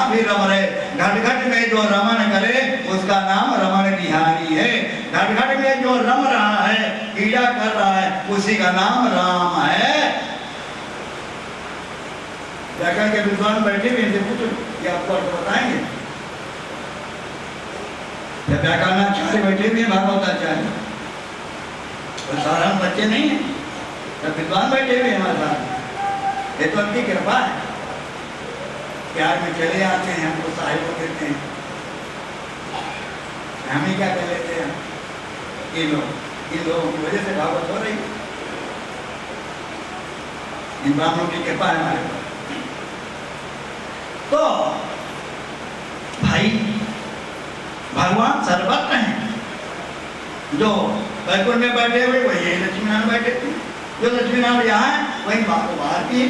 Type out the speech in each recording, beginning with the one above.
भी रम रहे। घट घट में जो रमन करे उसका नाम रमन बिहारी है। घट घट में जो रम रहा है, कीड़ा कर रहा है, उसी का नाम राम है। व्याकरण के विद्वान बैठे हुए इनसे पूछो, ये आपको अर्थ बताएंगे। जब व्याकरणाचार्य बैठे हुए भागवताचार्य, तो साधारण बच्चे नहीं है, जब विद्वान बैठे हुए हमारे साथ, ये तो उनकी कृपा है। प्यार में चले आते हैं, हमको साहिब को देते हैं, हम ही क्या कर लेते हैं। इन लोगों की वजह से भागवत हो रही है, इन ब्राह्मणों की कृपा है हमारे पास। तो भाई भगवान सर्वत्र हैं। जो बैकुंठ में बैठे हुए वही लक्ष्मीनारायण बैठे थे, जो लक्ष्मीनारायण यहाँ है वही बाहर भी है,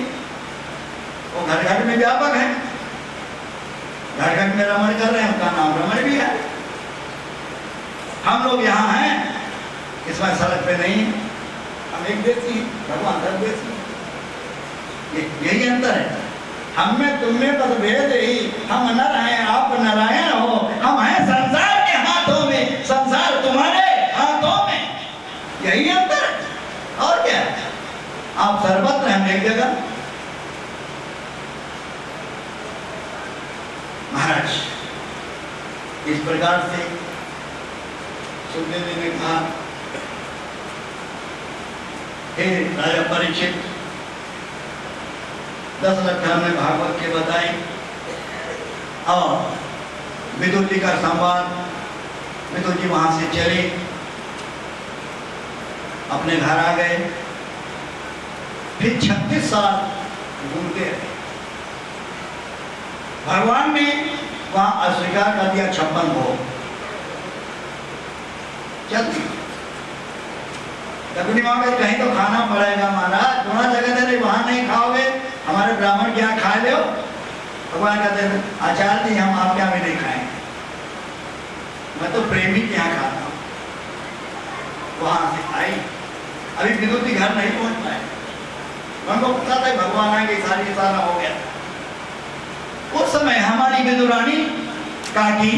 वो घर घर में व्यापक है। घर घर में रमण कर रहे हैं, उनका नाम रमण भी है। हम लोग यहाँ हैं, इसमें सड़क पे नहीं है, हम एक देशी, भगवान हर देशी, यही अंतर है। हम में तुम में पद भेद ही, हम नर हैं आप नारायण हो, हम हैं संसार के हाथों में, संसार तुम्हारे हाथों में, यही अंतर है। और क्या, आप सर्वत्र हैं एक जगह। महाराज इस प्रकार से सुखदेव जी ने कहा, हे राजा परीक्षित, 10 लक्षण में भागवत के बताए और विदुर जी का संवाद। विदुर जी वहां से चले, अपने घर आ गए, फिर 36 साल घूमते रहे। भगवान ने वहां अस्वीकार कर दिया 56 भोग चलती। अपनी माँ में कहीं तो खाना पड़ेगा महाराज, थोड़ा जगह दे वहां नहीं खाओगे, हमारे ब्राह्मण के यहाँ खा लो। भगवान कहते हैं आचार्य जी हम आपके यहाँ भी नहीं खाएंगे, मैं तो प्रेमी के यहाँ खाता हूँ। वहां से आई, अभी विदुर जी घर नहीं पहुंच पाए, उनको पता था भगवान आएंगे, सारी सारा हो गया। उस समय हमारी विदुरानी काकी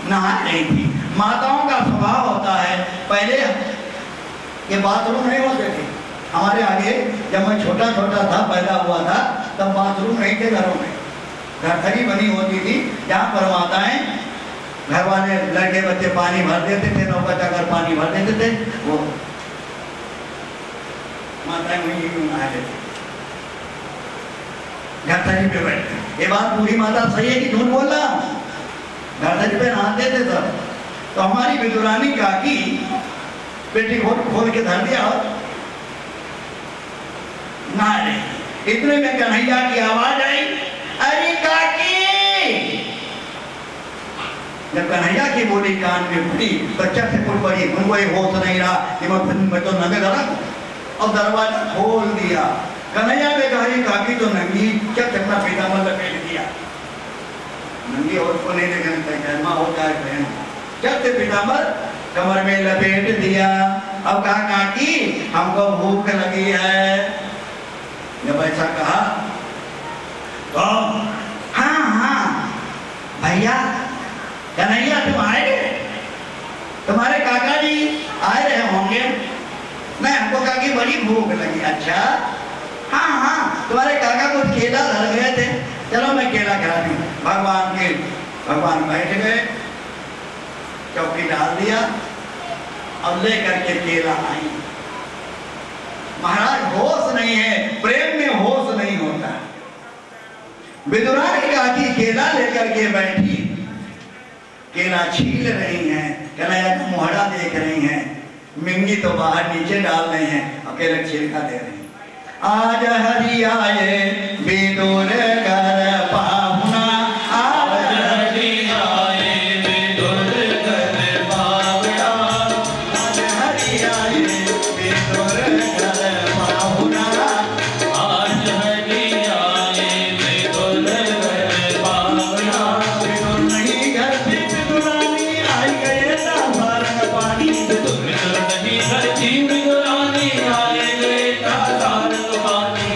नहा रही थी। माताओं का स्वभाव होता है, पहले ये बाथरूम नहीं होते थे हमारे आगे, जब मैं छोटा छोटा था, पैदा हुआ था, तब बाथरूम नहीं थे घरों में, घरथरी बनी होती थी, जहाँ पर माताएं, घर वाले लड़के बच्चे पानी भर देते थे, नौका चाकर पानी भर देते थे, वो माताएं वहीं नहा लेते, घरथरी पे बैठते। ये बात पूरी माता सही है कि झूठ बोल रहा हूँ? घरथरी पे नहाते थे सब। तो हमारी विदुरानी काकी पेटी खोल के धर दिया और नहा रही। इतने में कन्हैया की आवाज आई, अरे काकी। जब कन्हैया की बोली कान में पड़ी, बच्चा से फुल पड़ी, उनको ये होश नहीं रहा कि मैं तो नंगे धरा, और दरवाजा खोल दिया। कन्हैया ने कहा ये काकी तो नंगी, क्या चकना पीताम्बर लपेट दिया। नंगी और को नहीं देखने हो जाए बहन, चलते पीताम्बर कमर में लपेट दिया। अब कहा काकी हमको भूख लगी है। जब ऐसा कहा तो हाँ भैया कन्हैया तुम आए, तुम्हारे काका जी आए रहे होंगे। नहीं हमको काकी बड़ी भूख लगी। अच्छा हाँ तुम्हारे काका कुछ केला धर गए थे, चलो मैं केला खिला दूं। भगवान बैठ गए, चौकी डाल दिया और लेकर के केला आई। महाराज होश नहीं है, प्रेम में होश नहीं होता। विदुरानी काकी केला लेकर के बैठी, केला छील रही हैं, कन्हैया का मुहरा देख रही हैं, मिंगी तो बाहर नीचे डाल रही हैं, अकेले छिलका दे रही हैं। आज हरि आए विदुर घर पाहुना, आज हरि आए विदुर घर पाहुना, आज हरि आए विदुर घर पाहुना, आज हरि आए विदुर घर पाहुना। विदुर नहीं घर थी विदुरानी, आई गए सारंग पानी। विदुर नहीं घर थी विदुरानी, आए गए सारंग पानी।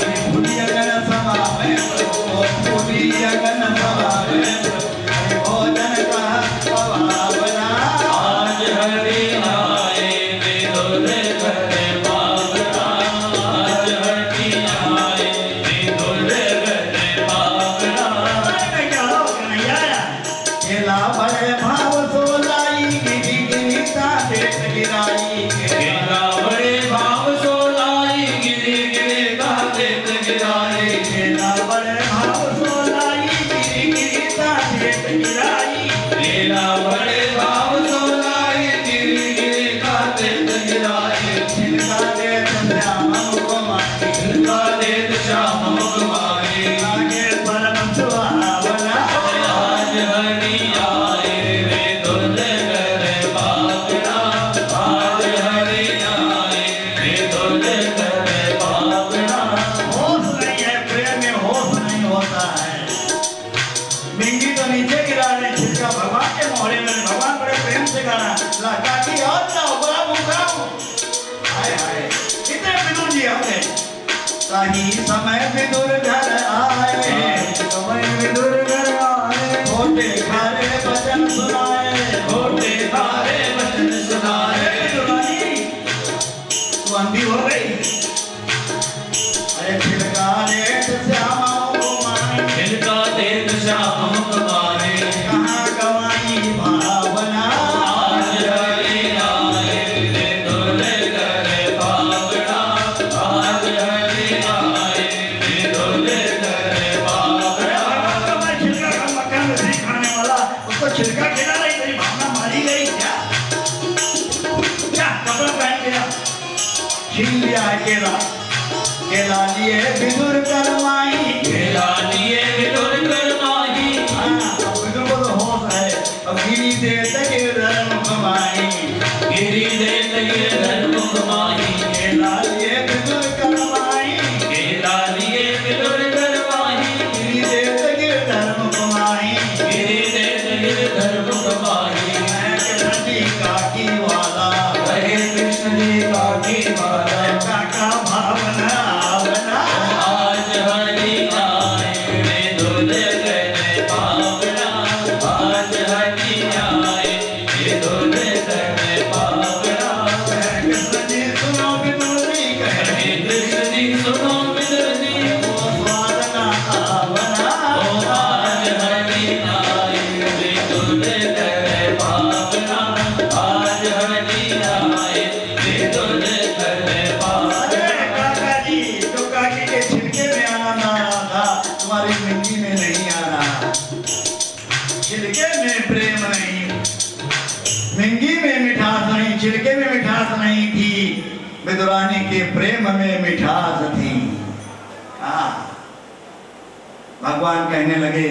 तो नीचे गिरा रहे छिलका भगवान के मोहरे में। भगवान बड़े प्रेम से गाना ला काकी और लाओ बड़ा भूखा हूँ। हाय हाय कितने विदुर जी आए। सही समय विदुर घर आए, समय विदुर घर आए, खोटे खारे वचन सुनाए, खोटे खारे वचन सुनाए। बंदी हो गई। अरे छिलका देख श्यामा कुमारी, छिलका देख श्यामा कुमारी, कहाँ गवाई भावना। आज हरि आए विदुर घर भावना, आज हरि आए विदुर घर भावना। मैं छिलका का मक्खन नहीं खाने वाला, उसको छिलका खिला रही, तेरी भावना मारी गई क्या? क्या कपड़ा पहन गया, छीन लिया है केला। केला लिए विदुर करवाई, केला लिए विदुर करवाई। अब विदुर को तो होश है। अब गिरी दे तके धर्म कमाई, गिरी दे तके धर्म कमाई। केला लिए विदुर करवाई, केला लिए विदुर करवाई। गिरी दे तके धर्म कमाई, गिरी दे तके धर्म कमाई। कृष्ण जी काकी वाला, कहे कृष्ण जी काकी वाला, काका भावना बना। आज हरि आए विदुर घर भावना, आज हरि आए विदुर घर भावना। कृष्ण जी सुनो विदुर जी, कहे कृष्ण जी सुनो विदुर जी, वो स्वाद ना भावना। आज हरि आए विदुर घर भावना, आज हरि आए विदुर घर भावना। काका जी तो काकी के छिलके में आनंद आ रहा था, तुम्हारी मिट्टी में नहीं आ रहा। छिलके में प्रेम नहीं, मिंगी में मिठास नहीं, छिलके में मिठास नहीं थी, विदुरानी के प्रेम में मिठास थी। भगवान कहने लगे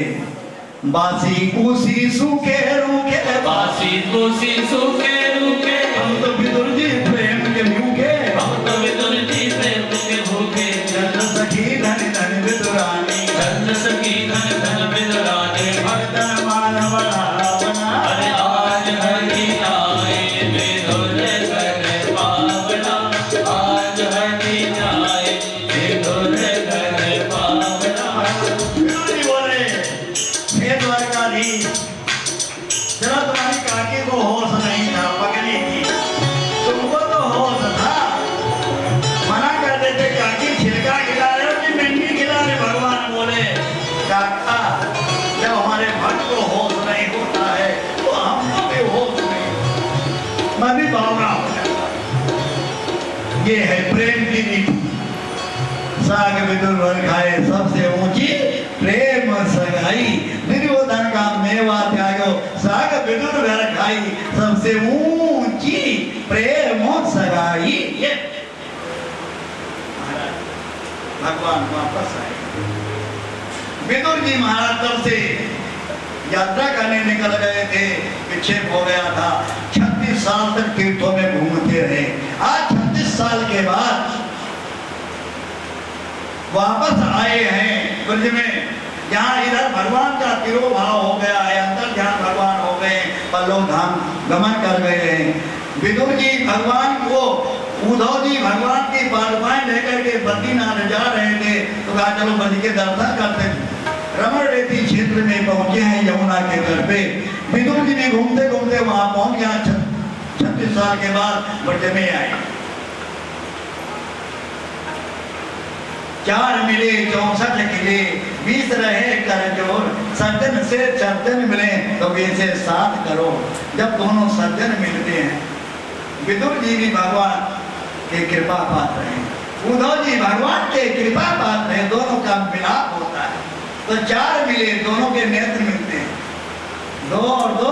बासी कुसी सूखे रूखे, बासी कुसी सूखे रूखे, हम तो विदुर जी प्रेम के भूखे, हम तो विदुर जी प्रेम के भूखे। धन सखी धन धन विदुरानी, धन सखी धन धन विदुरानी, भक्तन मानव बना। अरे आज हरि आए विदुर घर भावना, आज हरि आए विदुर घर भावना। विदुर जी बोले हे द्वारकाधीश, जरा तुम्हारी काकी को होश नहीं था, पगली थी, तुमको तो होश था। मना कर देते काकी छिलका खिला रहे हो कि मिंडी खिला रहे। भगवान बोले काका जब हमारे भक्त को होश नहीं होता है तो हमको भी होश नहीं, मैं भी बावरा हो जाता। ये है प्रेम की नीति। साग विदुर वर खाए सबसे ऊंची प्रेम सगाई, दुर्योधन का मेवा त्यागो, साग विदुर घर खाई सबसे ऊंची प्रेम सगाई। ये भगवान वापस आए। विदुर जी महाराज तब से यात्रा करने निकल गए थे, विक्षेप हो गया था। 36 साल तक तीर्थों में घूमते रहे। आज 36 साल के बाद वापस आए हैं ब्रज में, जहाँ इधर भगवान का तिरोभाव हो गया है, अंतर ध्यान भगवान हो गए, पल्लव धाम गमन कर गए हैं। विदुर जी भगवान को, उद्धव जी भगवान की पादुकाएं लेकर के बद्रीनाथ जा रहे थे, तो कहा चलो ब्रज के दर्शन करते। रमण रेती क्षेत्र में पहुंचे हैं यमुना के तट पे। विदुर जी भी घूमते घूमते वहां पहुंच गया। 36 साल के बाद ब्रज में आए। 4 मिले 64 किले, 20 रहे कर जोर, सज्जन से सज्जन मिले तो वैसे 7 करोड़। जब दोनों सज्जन मिलते हैं, विदुर जी भी भगवान के कृपा पात्र हैं, उद्धव जी भगवान के कृपा पात्र हैं, दोनों का मिलाप होता है। तो 4 मिले, दोनों के नेत्र मिलते हैं। 2 और 2,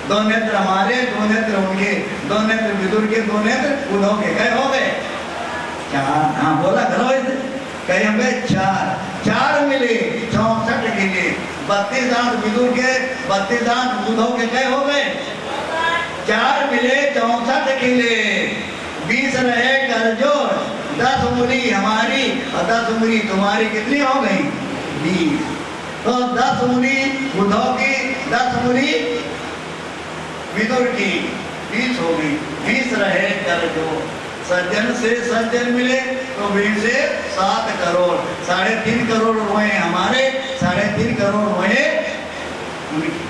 2 नेत्र हमारे, 2 नेत्र उनके, 2 नेत्र विदुर के, 2 नेत्र उद्धव के। कई हो गए 4। हाँ बोला करो इसे, कई हो गए 4। 4 मिले 64 किले, 32 दांत विदुर के, 32 दांत उद्धव के। कई हो गए 4 मिले 64 किले, 20 रहे कर जोर, 10 उंगली हमारी और 10 उंगली तुम्हारी। कितनी हो गई 20। तो 10 मुनि उद्धव की, 10 मुनि विदुर की, 20 हो गई। 20 रहे कर जो सज्जन से सज्जन मिले तो 20 से 7 करोड़, 3.5 करोड़ हुए हमारे, 3.5 करोड़ हुए उनके।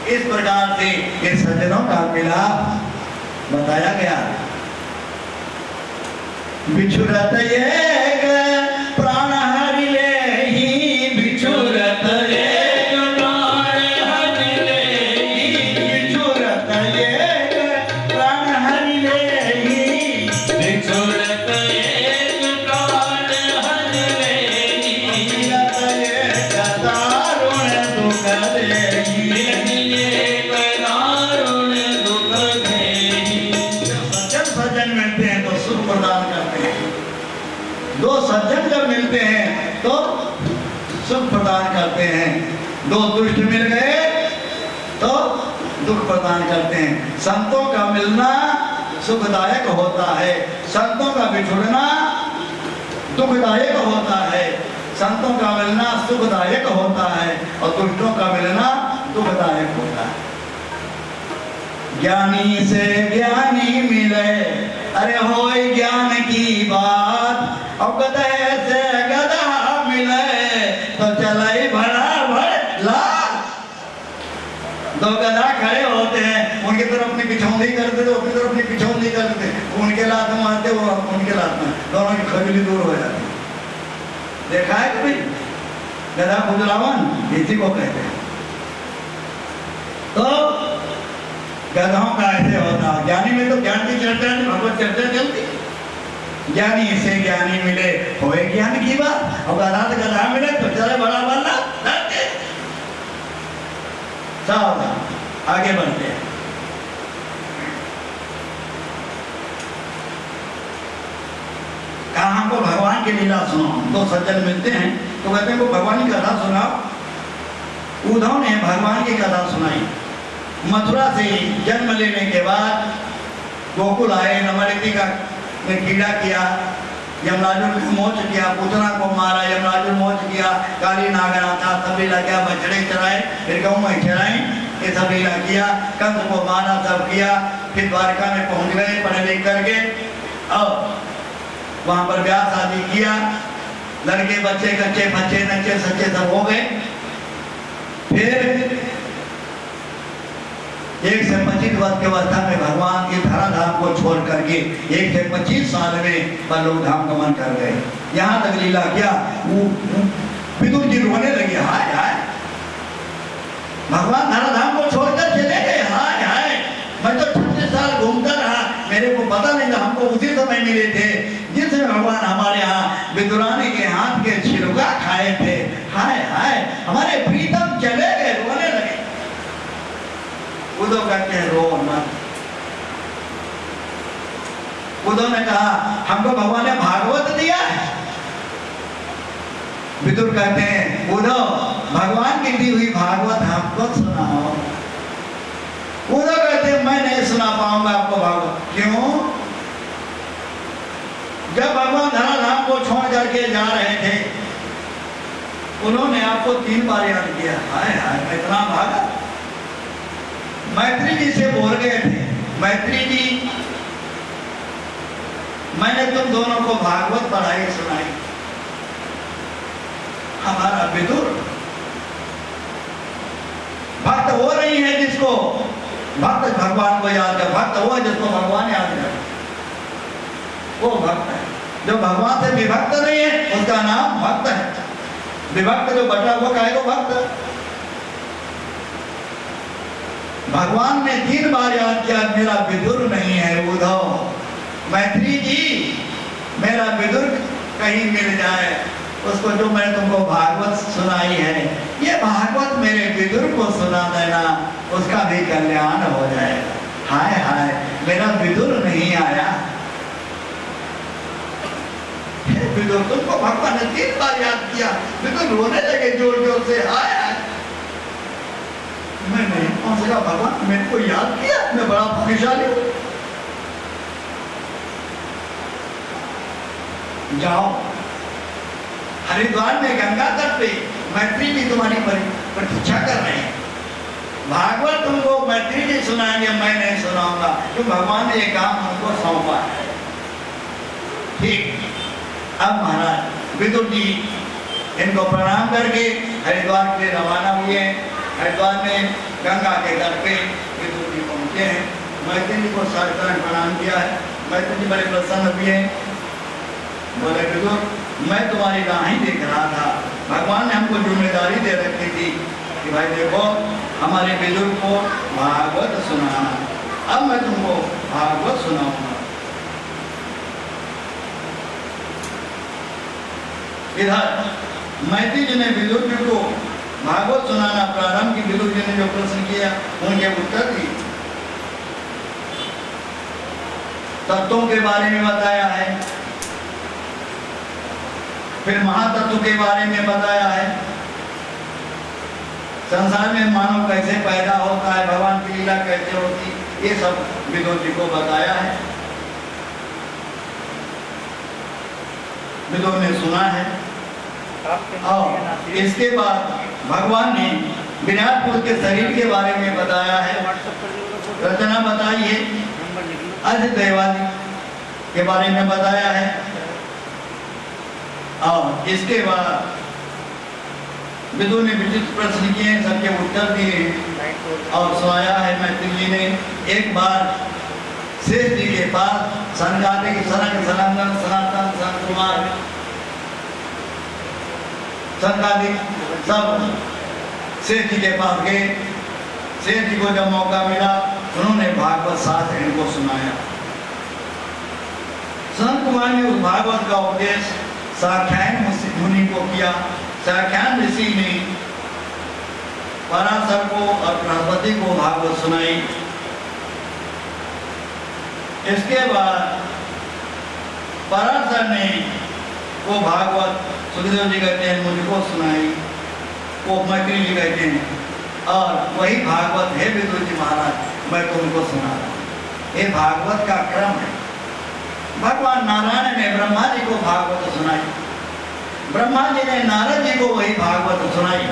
इस प्रकार से ये सज्जनों का मिलाप बताया गया। बिछुरत एक प्राण हरि ले ही, बिछुरत एक प्राण हरि ले ही, बिछुरत एक प्राण हरि ले ही, बिछुरत एक प्राण हरि ले ही, बिछुरत एक दारुण दुख दे ही, एक दारुण दुख दे ही। जब सज्जन मिलते हैं तो सुख प्रदान करते हैं, दो सज्जन जब मिलते हैं तो सुख प्रदान करते हैं, दो दुष्ट मिल गए तो दुख प्रदान करते हैं। संतों का मिलना सुखदायक होता है, संतों का बिछुड़ना दुखदायक होता है। संतों का मिलना सुखदायक होता है और दुष्टों का मिलना दुखदायक होता है। ज्ञानी से ज्ञानी मिले, अरे होए ज्ञान की बात, और गधे से गधा मिले तो चले भड़ाभड़ लाल। दो गधा खड़े होते हैं, उनकी तरफ अपनी पिछौंदी करते थे, अपनी तरफ अपनी पिछौंदी करते, उनके लात मारते, वो उनके लात में, दोनों की खजली दूर हो जाती। देखा है कभी? गधा खुजलावन इसी को कहते हैं। तो गधाओं का ऐसे होता है। ज्ञानी में तो ज्ञान की चर्चा नहीं, भगवत चर्चा चलती। ज्ञानी से ज्ञानी मिले होए ज्ञान की बात, और गधा से गधा मिले तो चले बड़ा बनना। सावधान, आगे बढ़ते हैं। कहा हमको भगवान की लीला सुनो। दो सज्जन मिलते हैं तो कहते हैं को भगवान की कथा सुनाओ। उद्धव ने भगवान की कथा सुनाई। मथुरा से जन्म लेने के बाद गोकुल आए, नमरिति का कीड़ा किया, यमराजुल को मोच किया, पूतना को मारा, यमराजुल मोच किया, काली नागना था, सब लीला किया, बछड़े चराए, फिर गऊ में चराई, ये सब लीला किया, कंस को मारा, सब किया। फिर द्वारका में पहुंच गए पढ़े लिख करके, और वहां पर ब्याह शादी किया, लड़के बच्चे कच्चे बच्चे नच्चे सच्चे सब हो गए। फिर 1 से 25 वर्ष के अवस्था में भगवान की धराधाम को छोड़ करके 1 से 25 साल में परलोक धाम गमन कर गए। यहाँ तक लीला किया, विदुर जी रोने लगे, हाय हाय भगवान धराधाम को छोड़कर चले गए, हाय हाय मैं तो 36 साल घूमता रहा, मेरे को पता नहीं था, हमको उसी समय मिले थे जिसमें भगवान हमारे यहाँ विदुरानी के हाथ के छिलका खाए थे, हाय हाय हमारे प्रीतम चले गए, रोने लगे। उद्धव कहते हैं रो मत। उद्धव ने कहा हमको भगवान ने भागवत दिया है। विदुर कहते हैं उद्धव भगवान की दी हुई भागवत हमको सुनाओ। उद्धव कहते हैं मैं नहीं सुना पाऊंगा आपको भागवत। क्यों? जब भगवान धराधाम को छोड़ करके जा रहे थे उन्होंने आपको 3 बार याद किया, हाय हाय मैं इतना भागा। मैत्री जी से बोल गए थे, मैत्री जी मैंने तुम दोनों को भागवत पढ़ाई सुनाई। हमारा विदुर भक्त वो नहीं है जिसको भक्त भगवान को याद कर, भक्त वो है जिसको भगवान याद कर, वो भक्त है। जो भगवान से विभक्त नहीं है उसका नाम भक्त है। विभक्त जो बटा हुआ काहे को भक्त। भगवान ने 3 बार याद किया मेरा विदुर नहीं है उद्धव। मैत्री जी मेरा विदुर कहीं मिल जाए, उसको जो मैं तुमको भागवत सुनाई है ये भागवत मेरे विदुर को सुना देना, उसका भी कल्याण हो जाएगा। हाय हाय मेरा विदुर नहीं आया। विदुर तुमको भगवान ने 3 बार याद किया, विदुर रोने लगे जोर जोर से, हाय हाय मैं नहीं पहुंच सका भगवान, मेरे को याद किया, मैं बड़ा भाग्यशाली हूं। जाओ हरिद्वार में गंगा तट पे मैत्री जी तुम्हारी प्रतीक्षा कर रहे हैं। भागवत तुमको मैत्री जी सुनाएंगे, मैं नहीं सुनाऊंगा, क्योंकि भगवान ने ये काम हमको सौंपा है। ठीक, अब महाराज विदुर जी इनको प्रणाम करके हरिद्वार के लिए रवाना हुए हैं। हरिद्वार में गंगा के तट पे विदुर जी पहुंचे हैं। मैत्री जी को साष्टांग प्रणाम किया है। मैत्री जी बड़े प्रसन्न भी हैं। बोले विदुर, मैं तुम्हारी राह ही देख रहा था, भगवान ने हमको जिम्मेदारी दे रखी थी कि भाई देखो हमारे विदुर को भागवत सुनाना, अब मैं तुमको भागवत सुनाऊंगा। इधर मैत्री जी ने विदुर जी को भागवत सुनाना प्रारंभ की। विदुर जी ने जो प्रश्न किया उनके उत्तर दिए, तत्वों के बारे में बताया है, फिर महातत्व के बारे में बताया है, संसार में मानव कैसे पैदा होता है, भगवान की लीला कैसे होती, ये सब विदुर जी को बताया है। विदुर ने सुना है। और इसके बाद भगवान ने विराट पुरुष के शरीर के बारे में बताया है, रचना बताई है, अधिदैवादी के बारे में बताया है। और इसके बाद विदुर ने विचित्र प्रश्न किए, सबके उत्तर दिए और सुनाया है। मैत्री जी ने एक बार शेष जी के पास सनकादिक सनक सनंदन सनातन सन कुमार सनकादिक सब शेष जी के पास गए। शेष जी को जब मौका मिला उन्होंने भागवत शास्त्र इनको सुनाया। संत कुमार ने उस भागवत का उपदेश साख्यायन मुनि को किया। साख्यायन ऋषि ने पराशर को और बृहस्पति को भागवत सुनाई। इसके बाद पराशर ने वो भागवत सुखदेव जी कहते हैं मुझको सुनाई, वो मैत्री जी कहते हैं, और वही भागवत है विदुर जी महाराज मैं तुमको सुना रहा हूँ। ये भागवत का क्रम है। भगवान नारायण ने ब्रह्मा जी को भागवत सुनाई, ब्रह्मा जी ने नारद जी को वही भागवत सुनाई,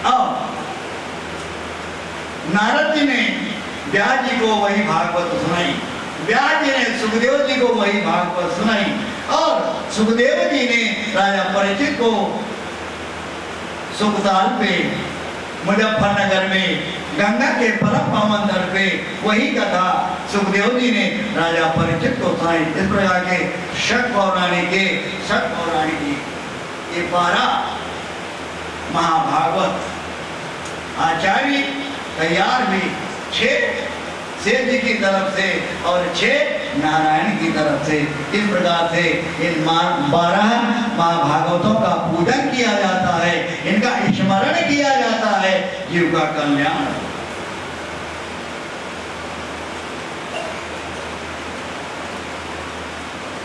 और नारद जी ने व्यास जी को वही भागवत सुनाई, व्यास जी ने सुखदेव जी को वही भागवत सुनाई, और सुखदेव जी ने राजा परीक्षित को सुखताल पे मुजफ्फरनगर में गंगा के परम पावन तट पे वही कथा सुखदेव जी ने राजा परीक्षित को सुनाई। इस प्रकार के शक पौराणिक ये 12 महाभागवत आचार्य तैयार हुई, 6 शेष जी की तरफ से और 6 नारायण की तरफ से। इस प्रकार से इन 12 महाभागवतों का पूजन किया जाता है, इनका स्मरण किया जाता है, जीव का कल्याण।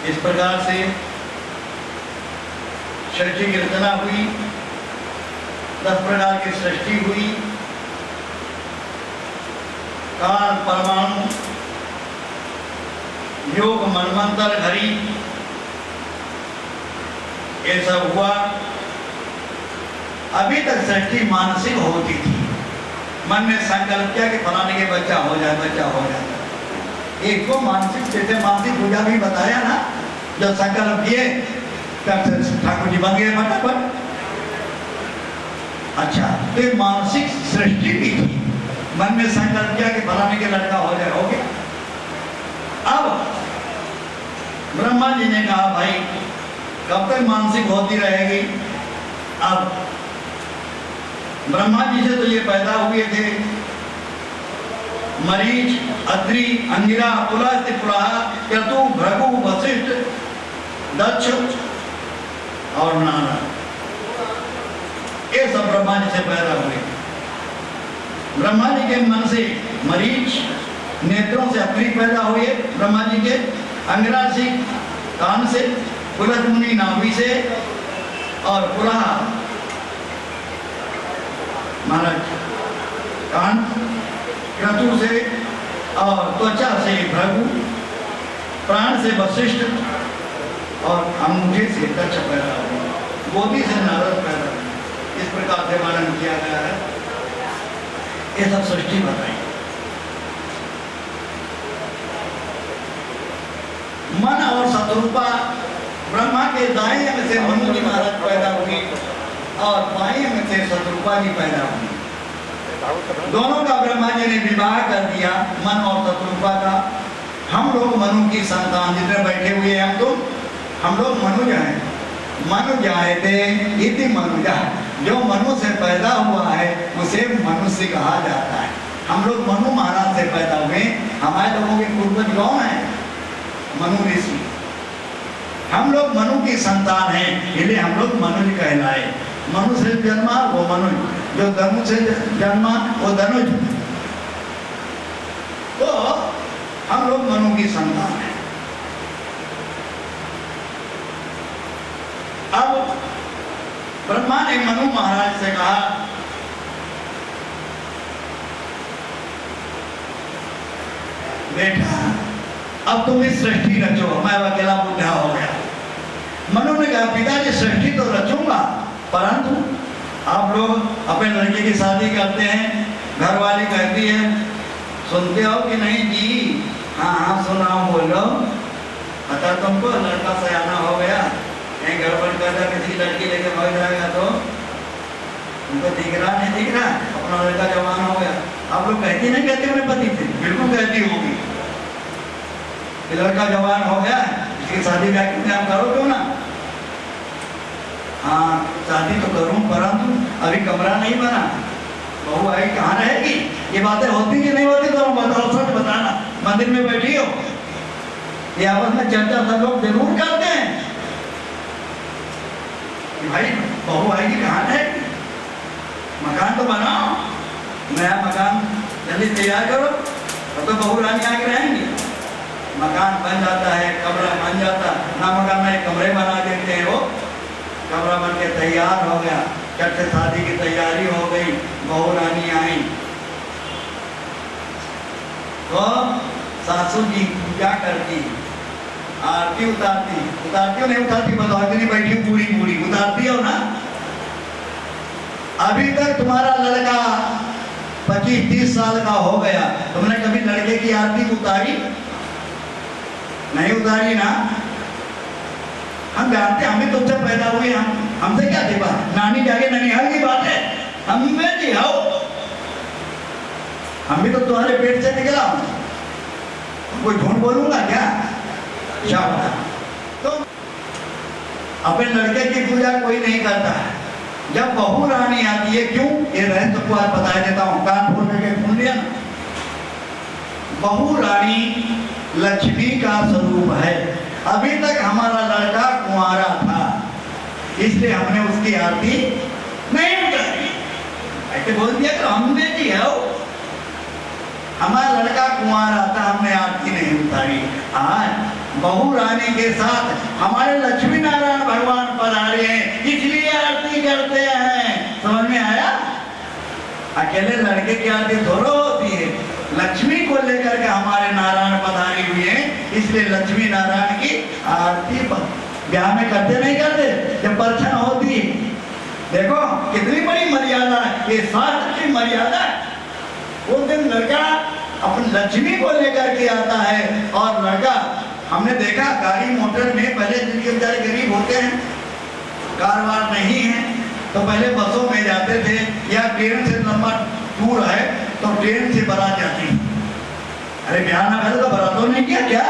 इस प्रकार से सृष्टि की रचना हुई, 10 प्रकार की सृष्टि हुई, काल परमाणु योग मनवंतर घड़ी ये सब हुआ। अभी तक सृष्टि मानसिक होती थी, मन में संकल्प किया कि फलाने के बच्चा हो जाए, बच्चा हो जाए। एक को मानसिक, जैसे मानसिक पूजा भी बताया ना, जब संकल्प किए तब ठाकुर जी बन गए फटाफट। अच्छा, तो ये मानसिक सृष्टि भी थी, मन में संकल्प किया कि फलाने के लड़का हो जाए, हो गया। अब ब्रह्मा जी ने कहा भाई कब तक मानसिक होती रहेगी। अब ब्रह्मा जी से तो ये पैदा हुए थे मरीच, अत्रि, अंगिरा, पुलस्त्य, पुलह, क्रतु, भृगु, वशिष्ठ, दक्ष और नारद, ये सब ब्रह्मा जी से पैदा हुए। ब्रह्मा जी के मन से मरीच, नेत्रों से अत्रि पैदा हुए ब्रह्मा जी के, अंगिरा से कान से, पुलस्त्य मुनि नाभि से, और पुलह महाराज कान, क्रतु से, और त्वचा से भृगु, प्राण से वशिष्ठ, और अंगूठे से दक्ष पैदा हुए। गोदी से नारद पैदा हुए, इस प्रकार से वर्णन किया गया है। ये सब सृष्टि बताई। मन और शत्रुपा, ब्रह्मा के दाएं अंग से मनु जी महाराज पैदा हुए और बाएं अंग से शत्रुपा जी पैदा हुई। दोनों का ब्रह्मा जी ने विवाह कर दिया, मन और शत्रुपा का। हम लोग मनु की संतान, जितने बैठे हुए हैं हम लोग मनुज हैं। मनु जायते इति मनुजा, जो मनु से पैदा हुआ है उसे मनुष्य कहा जाता है। हम लोग मनु महाराज से पैदा हुए। हमारे लोगों के पूर्वज कौन है? मनु ऋषि। हम लोग मनु की संतान हैं, इसलिए हम लोग मनुज कहलाए। मनु से जन्मा वो मनुज, जो धनु से जन्मा वो धनुज। तो हम लोग मनु की संतान हैं। अब ब्रह्मा ने मनु महाराज से कहा, बेटा अब तुम इस सृष्टि रचो, मैं अकेला बुढ़ा हो गया। मनु ने कहा, पिताजी सृष्टि तो रचूंगा, परंतु आप लोग अपने लड़के की शादी करते हैं, घर वाली कहती है, सुनते हो कि नहीं जी? हाँ हाँ सुनाओ, बोलो। पता तुमको लड़का सयाना हो गया, कहीं गड़बड़ करता किसी लड़की लेके भाग जाएगा तो उनको दिख रहा नहीं दिख रहा, अपना लड़का जवान हो गया। आप लोग कहती नहीं कहते अपने पति से? बिल्कुल कहती होगी। लड़का जवान हो गया, इसकी शादी ब्याह आप करो क्यों ना? हाँ शादी तो करूं, परंतु अभी कमरा नहीं बना, बहू आई कहाँ रहेगी? ये बातें होती कि नहीं होती? तो बताओ, सच बताना। मंदिर में बैठी हो, ये आपस में चर्चा सब लोग जरूर करते हैं कि भाई बहू आएगी कहाँ रहेगी, मकान तो बनाओ, नया मकान जल्दी तैयार करो, तो बहू रानी आके रहेंगी। मकान बन जाता है, कमरा बन जाता, ना मकान में कमरे बना देते हैं। वो कमरा बन के तैयार हो गया, चट से शादी की तैयारी हो गई, बहू रानी आई। तो सासू जी पूजा करती, आरती उतारती, उतारती हो नहीं उतारती बताओ? इतनी बैठी पूरी पूरी उतारती हो ना? अभी तक तुम्हारा लड़का 25-30 साल का हो गया, तुमने कभी लड़के की आरती उतारी? नहीं उतारी ना? हम जानते, हम भी तुमसे पैदा हुए, हमसे क्या थी बात? नानी जाके ननिहाल की बात है, हम में जी आओ, हम भी तो तुम्हारे पेट से निकला हूं, कोई झूठ बोलूंगा क्या? तो अपने लड़के की पूजा कोई नहीं करता है। जब बहू रानी आती है, क्यों? ये रहस्य तो आज बता देता हूं, कान खोल के सुन लिया ना। बहू रानी लक्ष्मी का स्वरूप है। अभी तक हमारा लड़का कुंवारा था, इसलिए हमने उसकी आरती नहीं उतारी। ऐसे बोल दिया कि हमने जी है, हमारा लड़का कुंवारा था, हमने आरती नहीं उतारी। आज बहू रानी के साथ हमारे लक्ष्मी नारायण भगवान पधारे हैं, इसलिए आरती करते हैं। समझ में आया? अकेले लड़के की आरती थोड़ा होती है, लक्ष्मी को लेकर के हमारे नारायण पधारे हुए हैं, इसलिए लक्ष्मी नारायण की आरती ब्याह में करते नहीं करते? जब परछन होती है, देखो कितनी बड़ी मर्यादा है, ये शास्त्र की मर्यादा है। वो दिन लड़का अपनी लक्ष्मी को लेकर के आता है, और लड़का हमने देखा गाड़ी मोटर में, पहले जिनके बेचारे गरीब होते हैं, कार वार नहीं है, तो पहले बसों में जाते थे, या ट्रेन से लंबा टूर है तो ट्रेन से बारात जाती। अरे ब्याह ना पहले तो बारातों नहीं किया क्या?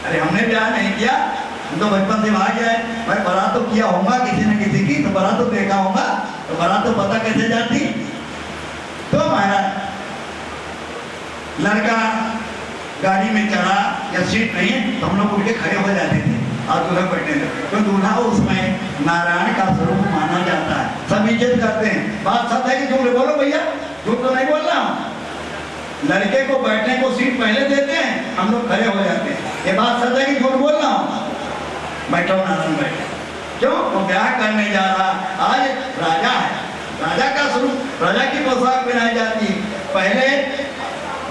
अरे हमने ब्याह नहीं किया, हम तो बचपन से भाग गए। भाई बारात तो किया होगा किसी न किसी की, तो बारात तो देखा होगा, तो बारात तो पता कैसे जाती? तो महाराज लड़का गाड़ी में चढ़ा, या सीट नहीं है तो हम लोग उठ के खड़े हो जाते थे और दूल्हा बैठने लगे, तो दूल्हा उसमें नारायण का स्वरूप माना जाता है, सब इज्जत करते हैं। बात सच है कि झूठ बोलो भैया? झूठ तो नहीं बोल रहा हूँ। लड़के को बैठने को सीट पहले देते हैं, हम लोग खड़े हो जाते हैं। ये बात सच है कि झूठ बोल रहा हूँ? बैठो नारायण बैठे, क्यों? वो ब्याह करने जा रहा, आज राजा है, राजा का स्वरूप, राजा की पोशाक पहनाई जाती है। पहले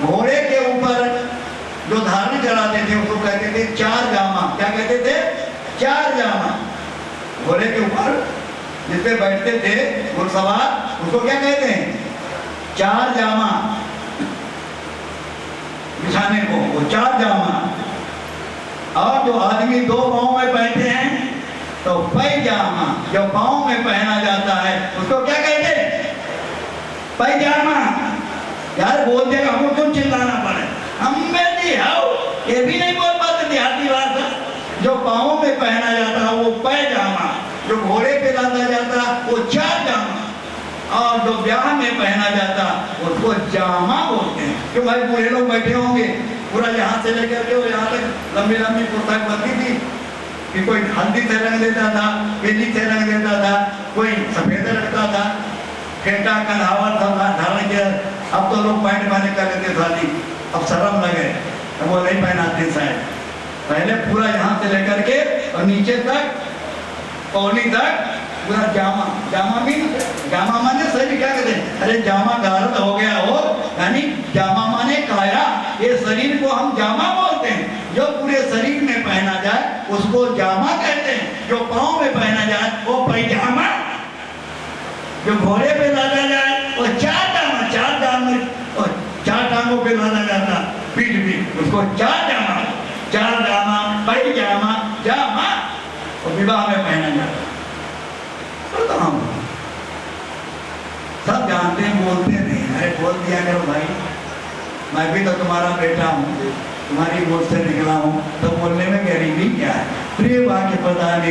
घोड़े के ऊपर जो धारण कराते थे उसको कहते थे चार जामा। क्या कहते थे? चार जामा। घोड़े के ऊपर जिस पे बैठते थे घुड़सवार, उसको क्या कहते हैं? चार जामा बिछाने को, वो चार जामा। और जो आदमी दो पाँव में बैठे हैं तो पैजामा, जो पाँव में पहना जाता है उसको क्या कहते हैं? पैजामा। यार बोलते हैं, हमको क्यों चिल्लाना पड़े? हम ये भी नहीं बोल पाते देहाती भाषा। जो पाँव में पहना जाता है वो पैजामा, जो घोड़े पे लादा जाता वो चार जामा, और जो ब्याह में पहना जाता उसको जामा बोलते हैं। क्यों भाई, बूढ़े लोग बैठे होंगे, पूरा यहाँ से लेकर के यहाँ तक लंबी लंबी पोशाक बनती थी कि कोई हल्दी से रंग देता था, पीली से रंग देता था, कोई सफेद रखता था, फेंटा कंधावा सब धारण किया। अब तो लोग पैंट पहने कर लेते शादी, अब शर्म लगे अब वो नहीं पहनाते शायद। पहले पूरा यहाँ से लेकर के और नीचे तक पौनी तक पूरा जामा। जामा भी, जामा माने शरीर क्या कहते हैं? अरे जामा गारद हो गया हो, यानी जामा माने काया। ये शरीर को हम जामा बोलते हैं। जो पूरे शरीर में पहना जाए उसको जामा कहते हैं। जो पाँव में पहना जाए वो पैजामा। जो घोड़े पे लादा जाए वो चार जामा, चार जामा, और चार टांगों पे लादा जाता पीठ भी, उसको चार जामा, चार जामा, पैजामा, जामा, और विवाह में पहना जाता। तो हम सब जानते हैं, बोलते नहीं। अरे बोल दिया करो भाई, मैं भी तो तुम्हारा बेटा हूँ, तुम्हारी गोद से निकला हूँ, तो बोलने में गरीबी क्या है? प्रिय वाक्य प्रदान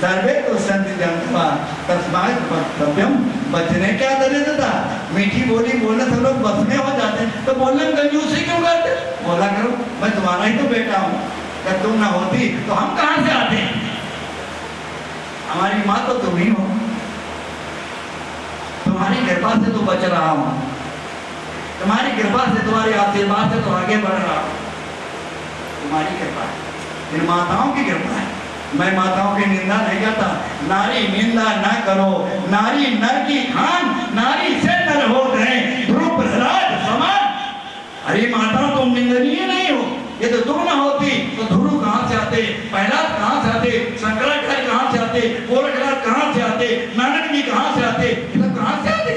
सर्वे तो संत जनता तस्मात् कर्तव्यम, बचने क्या दरिद्रता। मीठी बोली बोलने से लोग बस में हो जाते हैं, तो बोलने में कंजूसी क्यों करते? बोला करो मैं तुम्हारा ही तो बेटा हूँ, अगर तुम ना होती तो हम कहाँ से आते? हमारी माँ तो तुम ही हो, तुम्हारी कृपा से तो बच रहा हूँ, तुम्हारी कृपा से, तुम्हारी आशीर्वाद से तो आगे बढ़ रहा हूँ। तुम्हारी कृपा है, इन माताओं की कृपा है। मैं माताओं की निंदा नहीं करता। नारी निंदा न करो, नारी नर की खान, नारी से नर हो गए ध्रुव प्रहलाद समान। अरे माताओं तुम निंदनीय नहीं हो, ये तो तुम ना होती तो ध्रुव कहाँ से आते, प्रहलाद कहाँ से आते, शंकराचार्य कहाँ से आते, गोरखनाथ कहाँ से आते, नानक जी कहाँ से आते, ये सब कहाँ से आते?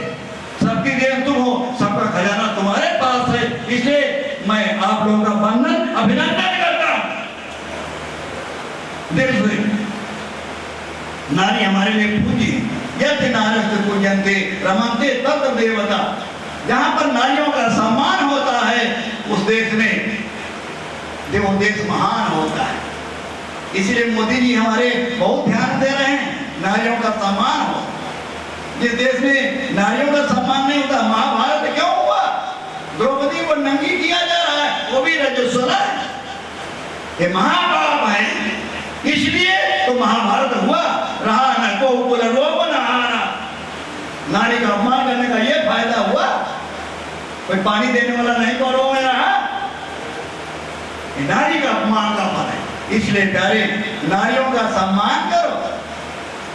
सबकी देन तुम हो, सबका खजाना तुम्हारे पास है। इसलिए मैं आप लोगों का वंदन अभिनंदन करता हूं दिल से। नारी हमारे लिए पूजी, यदि नारस्ते पूजन्ते रमन्ते तत्र देवता। जहां पर नारियों का सम्मान होता है उस देश में वो देश महान होता है। इसलिए मोदी जी हमारे बहुत ध्यान दे रहे हैं नारियों का सम्मान हो। जिस देश में नारियों का सम्मान नहीं होता, महाभारत क्यों हुआ? द्रौपदी को नंगी किया जा रहा है, वो भी रजस्वला है, ये महापाप है। इसलिए तो महाभारत हुआ। रहा न को कुल रोग न आना, नारी का अपमान करने का ये फायदा हुआ। कोई पानी देने वाला नहीं को रो में रहा, नारी का अपमान का फल है। इसलिए प्यारे, नारियों का सम्मान करो।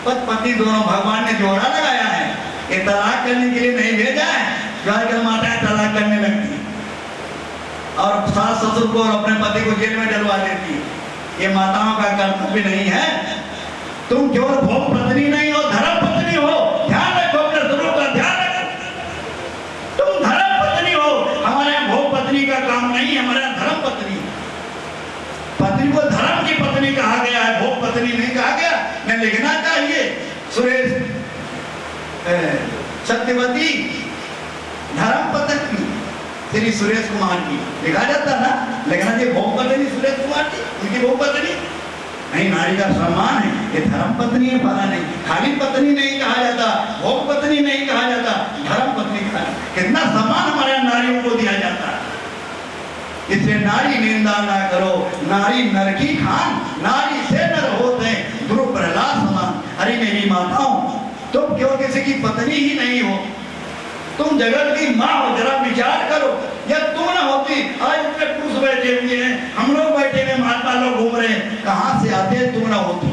पति पत्नी दोनों भगवान ने जोड़ा लगाया है, ये तलाक करने के लिए नहीं भेजा है। जो आजकल माताएं तलाक करने लगती और सास ससुर को और अपने पति को जेल में डलवा देती, ये माताओं का कर्तव्य नहीं है। तुम केवल भोग पत्नी नहीं हो, धर्म पत्नी हो। ध्यान रखो, अपने स्वरूप का ध्यान रखो। तुम धर्म पत्नी हो, हमारे यहाँ भोग पत्नी का काम नहीं है, हमारे यहाँ धर्म पत्नी। पत्नी को धर्म की पत्नी कहा गया है, भोग पत्नी नहीं कहा गया। मैं लिखना चाहिए सुरेश सत्यवती धर्म पत्नी श्री सुरेश कुमार की लिखा जाता ना, लिखना चाहिए भोग पत्नी सुरेश कुमार की, उनकी भोग पत्नी नहीं। नारी का सम्मान है, ये धर्म पत्नी है, फला नहीं। खाली पत्नी नहीं कहा जाता, भोग पत्नी नहीं कहा जाता, धर्म पत्नी कहा। कितना सम्मान हमारे नारियों को दिया जाता है। इसलिए नारी निंदा ना करो, नारी नर की खान, नारी से नर होते हैं ध्रुव प्रहलाद समान। अरे मेरी माताओं, तुम क्यों किसी की पत्नी ही नहीं हो? तुम जगत की माँ हो, जरा विचार करो। जब तुम ना होती, आज इतने पुरुष बैठे हुए हैं, हम लोग बैठे हुए, महात्मा लोग घूम रहे हैं, कहाँ से आते? तुम ना होती।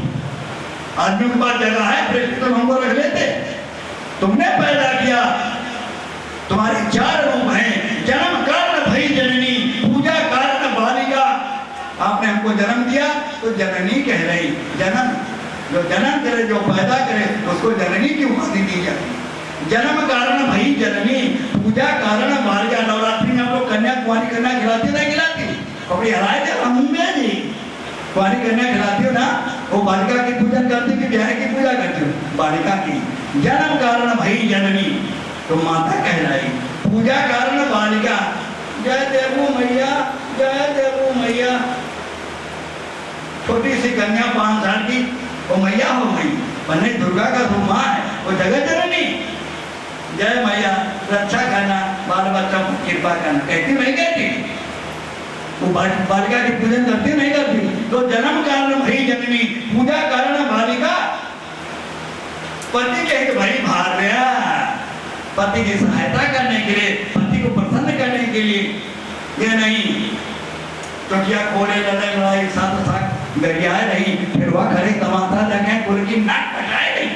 आदमियों के पास जगह है, प्रेस्क्रिप्शन हमको रख लेते। तुमने पैदा किया, तुम्हारे चार रूप हैं, जन्म कारण भई जननी, पूजा कारण बालिका। आपने हमको जन्म दिया तो जननी कह रही, जन्म जो जन्म करे, जो पैदा करे, उसको जननी की उपाधि दी जाती है। जन्म कारण भई जननी, पूजा कारण बालिका। नवरात्रि में हम लोग कन्या कुंवारी कन्या खिलाते नहीं खिलाती? कपड़े हराए थे हम जी, कुंवारी कन्या खिलाती हो ना, वो बालिका की पूजन करती कि ब्याह की पूजा करती हो? बालिका की। जन्म कारण भई जननी तो माता कहलाई, पूजा कारण बालिका। जय देवू मैया, जय देवू मैया। छोटी सी कन्या 5 साल की वो मैया हो गई, बने दुर्गा का रूप माँ है, वो जगत जननी। जय मैया, रक्षा करना, बाल बच्चा को कृपा करना, कहती नहीं कहती? वो बालिका की पूजन करती नहीं करती? तो जन्म कारण भई जननी, पूजा कारण बालिका। पति के भाई भार्या, पति की सहायता करने के लिए, पति को प्रसन्न करने के लिए। ये नहीं तो क्या कोड़े लड़ाई लड़ाई साथ साथ गरियाए नहीं, फिर वह खड़े तमाशा लगे, कुल की नाक कटाए नहीं,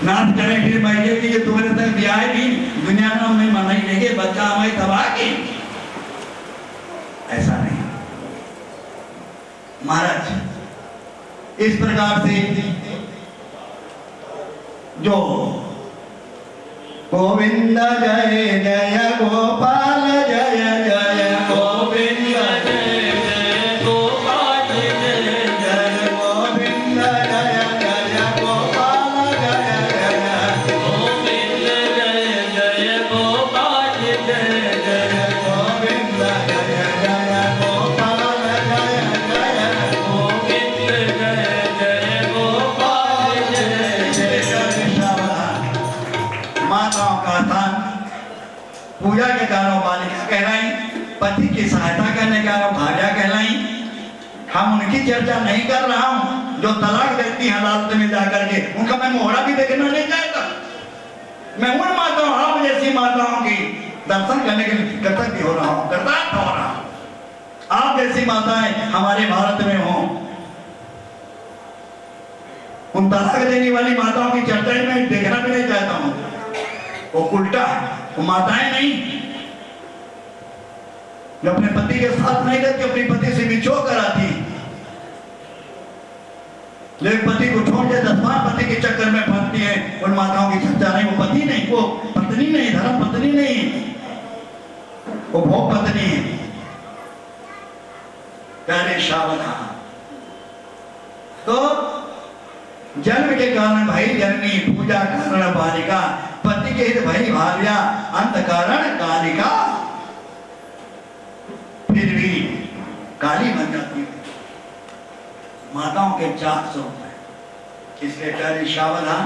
नाच करें फिर महिला की तुम्हारे तक ब्याह नहीं, दुनिया में हमें मनाई लेंगे, बच्चा हमें तबाह की। ऐसा नहीं महाराज। इस प्रकार से जो गोविंद जय जय गोपाल जय जय गोविंद जय जय गोपाल जय जय गोविंद जय जय गोपाल जय जय गोविंद जय जय गोपाल जय जय गोविंद जय जय गोपाल जय जय गोविंद जय जय गोपाल जय जय। माताओं का स्थान पूजा के कारण बालिका कहलाई, पति की सहायता करने के कारण भार्या कहलाई। हम उनकी चर्चा नहीं कर रहा हूं जो तलाक देती हैं अदालत में जाकर के, उनका मैं मोहरा भी देखना नहीं चाहता। मैं उन माताओं, आप जैसी माताओं की दर्शन करने के लिए कृतज्ञ हो रहा हूं, कृतार्थ हो रहा हूं। आप जैसी माताएं हमारे भारत में हो, उन तलाक देने वाली माताओं की चर्चा में देखना भी नहीं चाहता हूं। वो उल्टा है, वो माताएं नहीं जो अपने पति के साथ नहीं रहती, अपने पति से बिछोह कराती, जो एक पति को छोड़ के 10वां पति के चक्कर में फंसती है, उन माताओं की चर्चा नहीं। वो पति नहीं, वो पत्नी नहीं, धर्म पत्नी नहीं, वो भोग पत्नी है। प्यारे सावधान। तो जन्म के कारण भाई जननी, पूजा कारण बालिका, पति के हित भाई भार्या, अंत कारण कालिका। फिर भी काली बन जाती है। माताओं के 4 स्वरूप है, इसलिए प्यारे सावधान।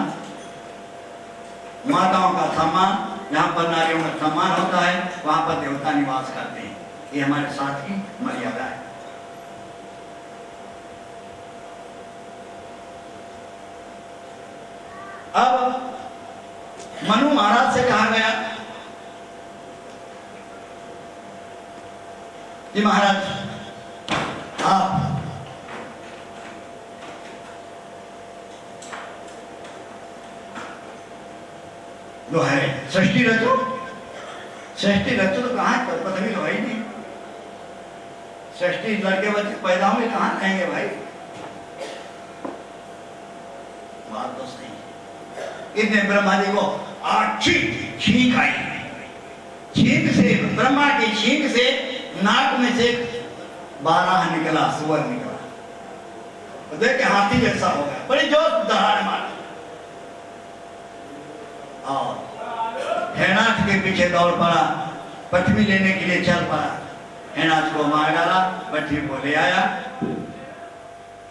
माताओं का सम्मान, जहाँ पर नारियों का सम्मान होता है वहां पर देवता निवास करते हैं। ये हमारे साथ की मर्यादा है। अब मनु महाराज से कहा गया कि महाराज आप जो है सृष्टि रचो। सृष्टि रचो तो कहाँ पृथ्वी तो है ही नहीं। सृष्टि लड़के बच्चे पैदा हुए कहाँ रहेंगे भाई? बात तो सही। इतने ब्रह्मा जी को छींक आई, छींक से, ब्रह्मा की छींक से नाक में से 12 निकला, सुअर निकला। तो देख हाथी जैसा हो गया, बड़ी जोर दहाड़ मारी और हेनाथ के पीछे दौड़ पड़ा, पृथ्वी लेने के लिए चल पड़ा। हेनाथ को मार डाला, पृथ्वी को ले आया।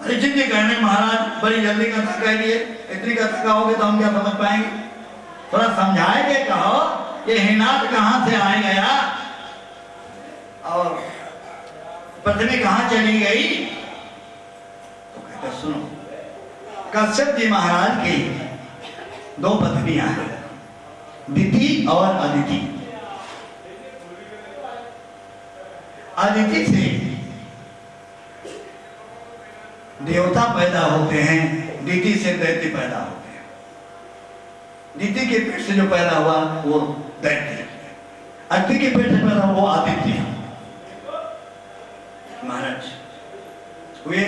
परीक्षित जी कहने महाराज बड़ी जल्दी कथा कह दिए, इतनी कथा कहोगे तो हम क्या समझ पाएंगे? थोड़ा समझाए के कहो ये हेनाथ कहाँ से आए गया और पत्नी कहाँ चली गई? तो कहते सुनो, कश्यप जी महाराज की 2 पत्नियां हैं, दिति और अदिति। अदिति से देवता पैदा होते हैं, दिति से दैत्य पैदा होते हैं। दिति के पेट से जो पैदा हुआ वो दैत्य, अदिति के पेट से पैदा हुआ वो आदित्य। महाराज हुए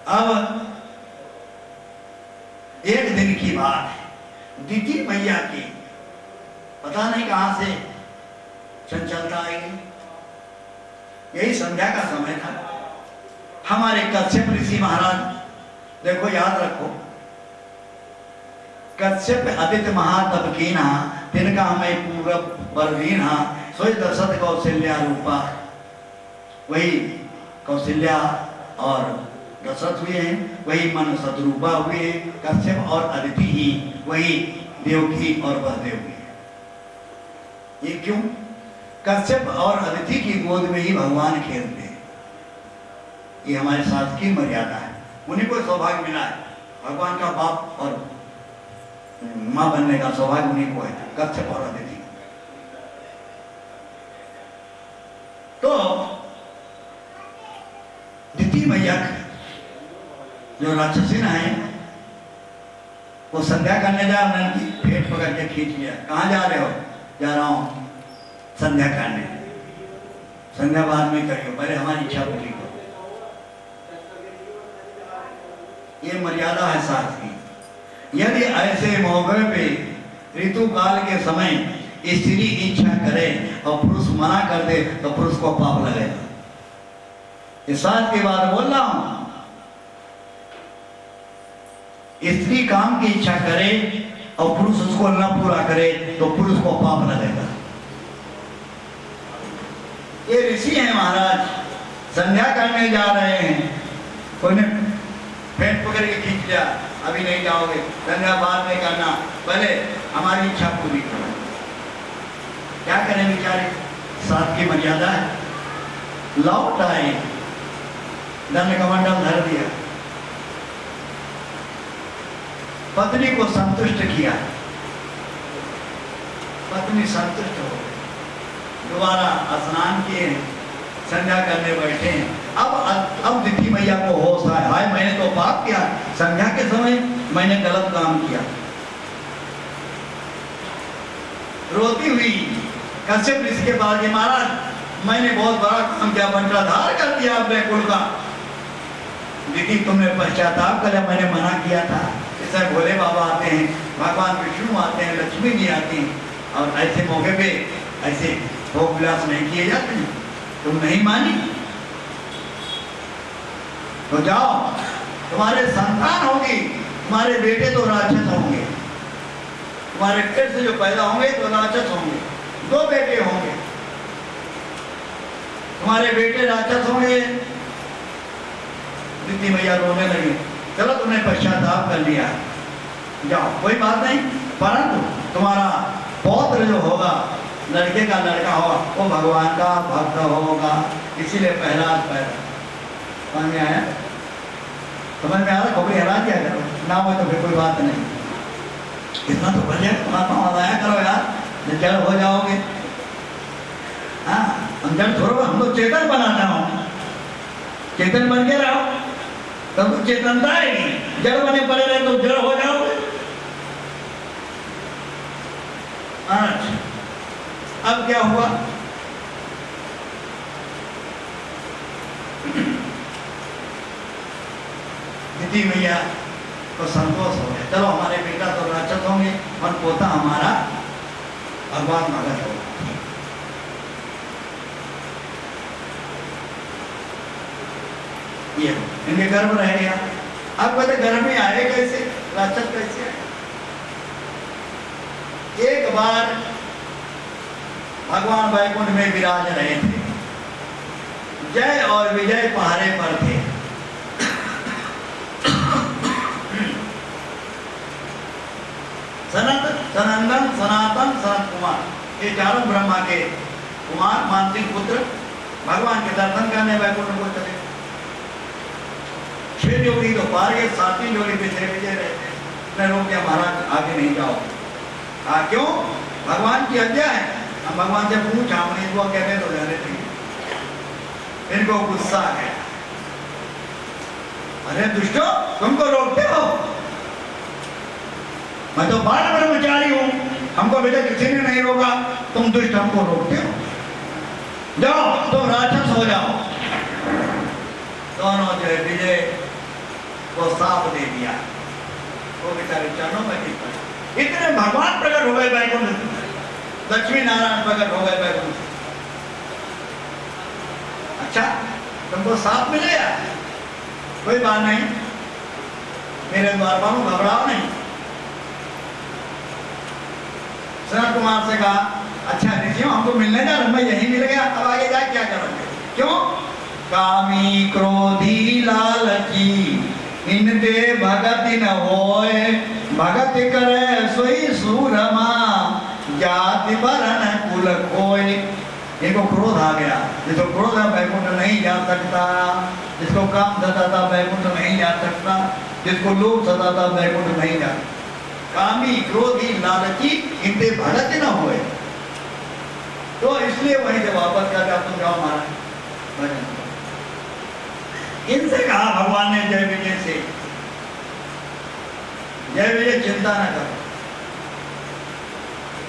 अब एक दिन की बात है, दिति मैया की पता नहीं कहां से चंचलता आई। यही संध्या का समय था। हमारे कश्यप ऋषि महाराज, देखो याद रखो, कश्यप आदित्य महातप कीना तिनका हमें पूरब बलवीना सोई दशरथ कौशल्या रूपा। वही कौशल्या और दशरथ हुए हैं, वही मन सदरूपा हुए हैं। कश्यप और अदिति ही वही देवकी और बलदेव हुए। ये क्यों? कश्यप और अदिति की गोद में ही भगवान खेलते हैं। ये हमारे शास्त्र की मर्यादा है। उन्हीं को सौभाग्य मिला है, भगवान का बाप और मां बनने का सौभाग्य उन्हीं को है, कश्यप और अदिति। तो दिति मैया जो राक्षसी है वो संध्या करने जा रहे हैं, उनकी पेट पकड़ के खींच लिया। कहाँ जा रहे हो? जा रहा हूं संध्या करने। संध्या बाद में करियो, पहले हमारी इच्छा पूरी करो। ये मर्यादा है शास्त्र की। यदि ऐसे मौके पे ऋतु काल के समय स्त्री इच्छा करे और पुरुष मना कर दे तो पुरुष को पाप लगेगा। इस बात की बात बोल रहा हूं। स्त्री काम की इच्छा करे और पुरुष उसको न पूरा करे तो पुरुष को पाप लगेगा। ये ऋषि हैं महाराज, संध्या करने जा रहे हैं, कोई ने पेट पकड़ के खींच लिया, अभी नहीं जाओगे, संध्या बाद में करना, पहले हमारी इच्छा पूरी करो। क्या करें बेचारे, साथ की मर्यादा है। लौट आए, दंड कमंडल धर दिया, पत्नी को संतुष्ट किया, पत्नी संतुष्ट हो गई। दोबारा स्नान किए, संध्या करने बैठे। अब दिति मैया को होश आया, हाय मैंने तो पाप किया, संध्या के समय मैंने गलत काम किया। रोती हुई कश्यप ऋषि के पास गई, महाराज मैंने बहुत बड़ा काम किया, बंटाधार कर दिया अपने कुल का। दीदी तुमने पश्चाताप कर, मैंने मना किया था। जैसे भोले बाबा आते हैं, भगवान विष्णु आते हैं, लक्ष्मी जी आती हैं, और ऐसे मौके पे ऐसे भोग विलास नहीं किए जाते हैं। तुम नहीं मानी तो जाओ, तुम्हारे संतान होगी, तुम्हारे बेटे तो राक्षस होंगे, तुम्हारे पेट से जो पैदा होंगे तो राक्षस होंगे। 2 बेटे होंगे, तुम्हारे बेटे राक्षस होंगे। दिति मैया रोने लगी, चलो तुमने पश्चाताप कर लिया, जाओ कोई बात नहीं, परंतु तुम्हारा पौत्र जो होगा, लड़के का लड़का होगा, वो भगवान का भक्त होगा, इसीलिए पहला पैदा। समझ में आया? समझ में आ रहा? खोपड़ी हरा दिया करो, ना हो तो फिर कोई बात नहीं। इतना तो बढ़िया परमात्मा बताया करो यार, जड़ हो जाओगे। हाँ, हम जड़ छोड़ो, हम तो चेतन बनाना हो, चेतन बन के रहो तब तो चेतनता आएगी। जड़ बने पड़े रहे तो जड़ हो जाओगे। अब क्या हुआ? दिति मैया को संतोष हो गया, चलो हमारे बेटा तो राक्षस होंगे और पोता हमारा भगवान भगत होगा। ये इनके गर्भ रह गया। अब कहते गर्भ में आए कैसे, राक्षस कैसे आए? एक बार भगवान वैकुंठ में विराज रहे थे, जय और विजय पहाड़े पर थे। सनंदन, सनातन, सनत कुमार, ये चारों ब्रह्मा के कुमार मानसिक पुत्र भगवान के दर्शन करने वैकुंठ को चले। 6 जोड़ी तो पार गए, 7वीं जोड़ी पे थे विजय रहते। मैं रोक दिया, महाराज आगे नहीं जाओ। क्यों? भगवान की आज्ञा है। हम भगवान से पूछा, हमने वो कहते तो जाने थे। इनको गुस्सा आ गया, अरे दुष्टो तुमको रोकते हो, मैं तो बाल ब्रह्मचारी हूं, हमको बेटा किसी ने नहीं रोका, तुम दुष्ट हमको रोकते हो, जाओ तुम राक्षस हो जाओ। दोनों जो है विजय वो साप दे दिया, वो बेचारे चरणों में गिर पड़े। इतने भगवान प्रकट हो गए बैकुंठ में, लक्ष्मी नारायण प्रकट हो गए बैकुंठ में। अच्छा तुमको साप मिल गया, कोई बात नहीं, मेरे द्वार पर घबराओ नहीं। सनत कुमार से कहा अच्छा ऋषियों हमको मिलने जा रहा, मैं यही मिल गया, अब आगे जा क्या करोगे? क्यों? कामी क्रोधी लालची इनते भगति न होए, भगति करे सोई सूरमा जाति वरण कुल खोए। इनको क्रोध आ गया, जिसको क्रोध है बैकुंठ नहीं जा सकता, जिसको काम सताता बैकुंठ नहीं जा सकता, जिसको लोभ सताता बैकुंठ नहीं जा सकता। कामी क्रोधी लालची इनते भगति न होए, तो इसलिए वहीं से वापस कर दिया, तुम जाओ महाराज। इनसे कहा भगवान ने जय विजय से, जय विजय चिंता न करो,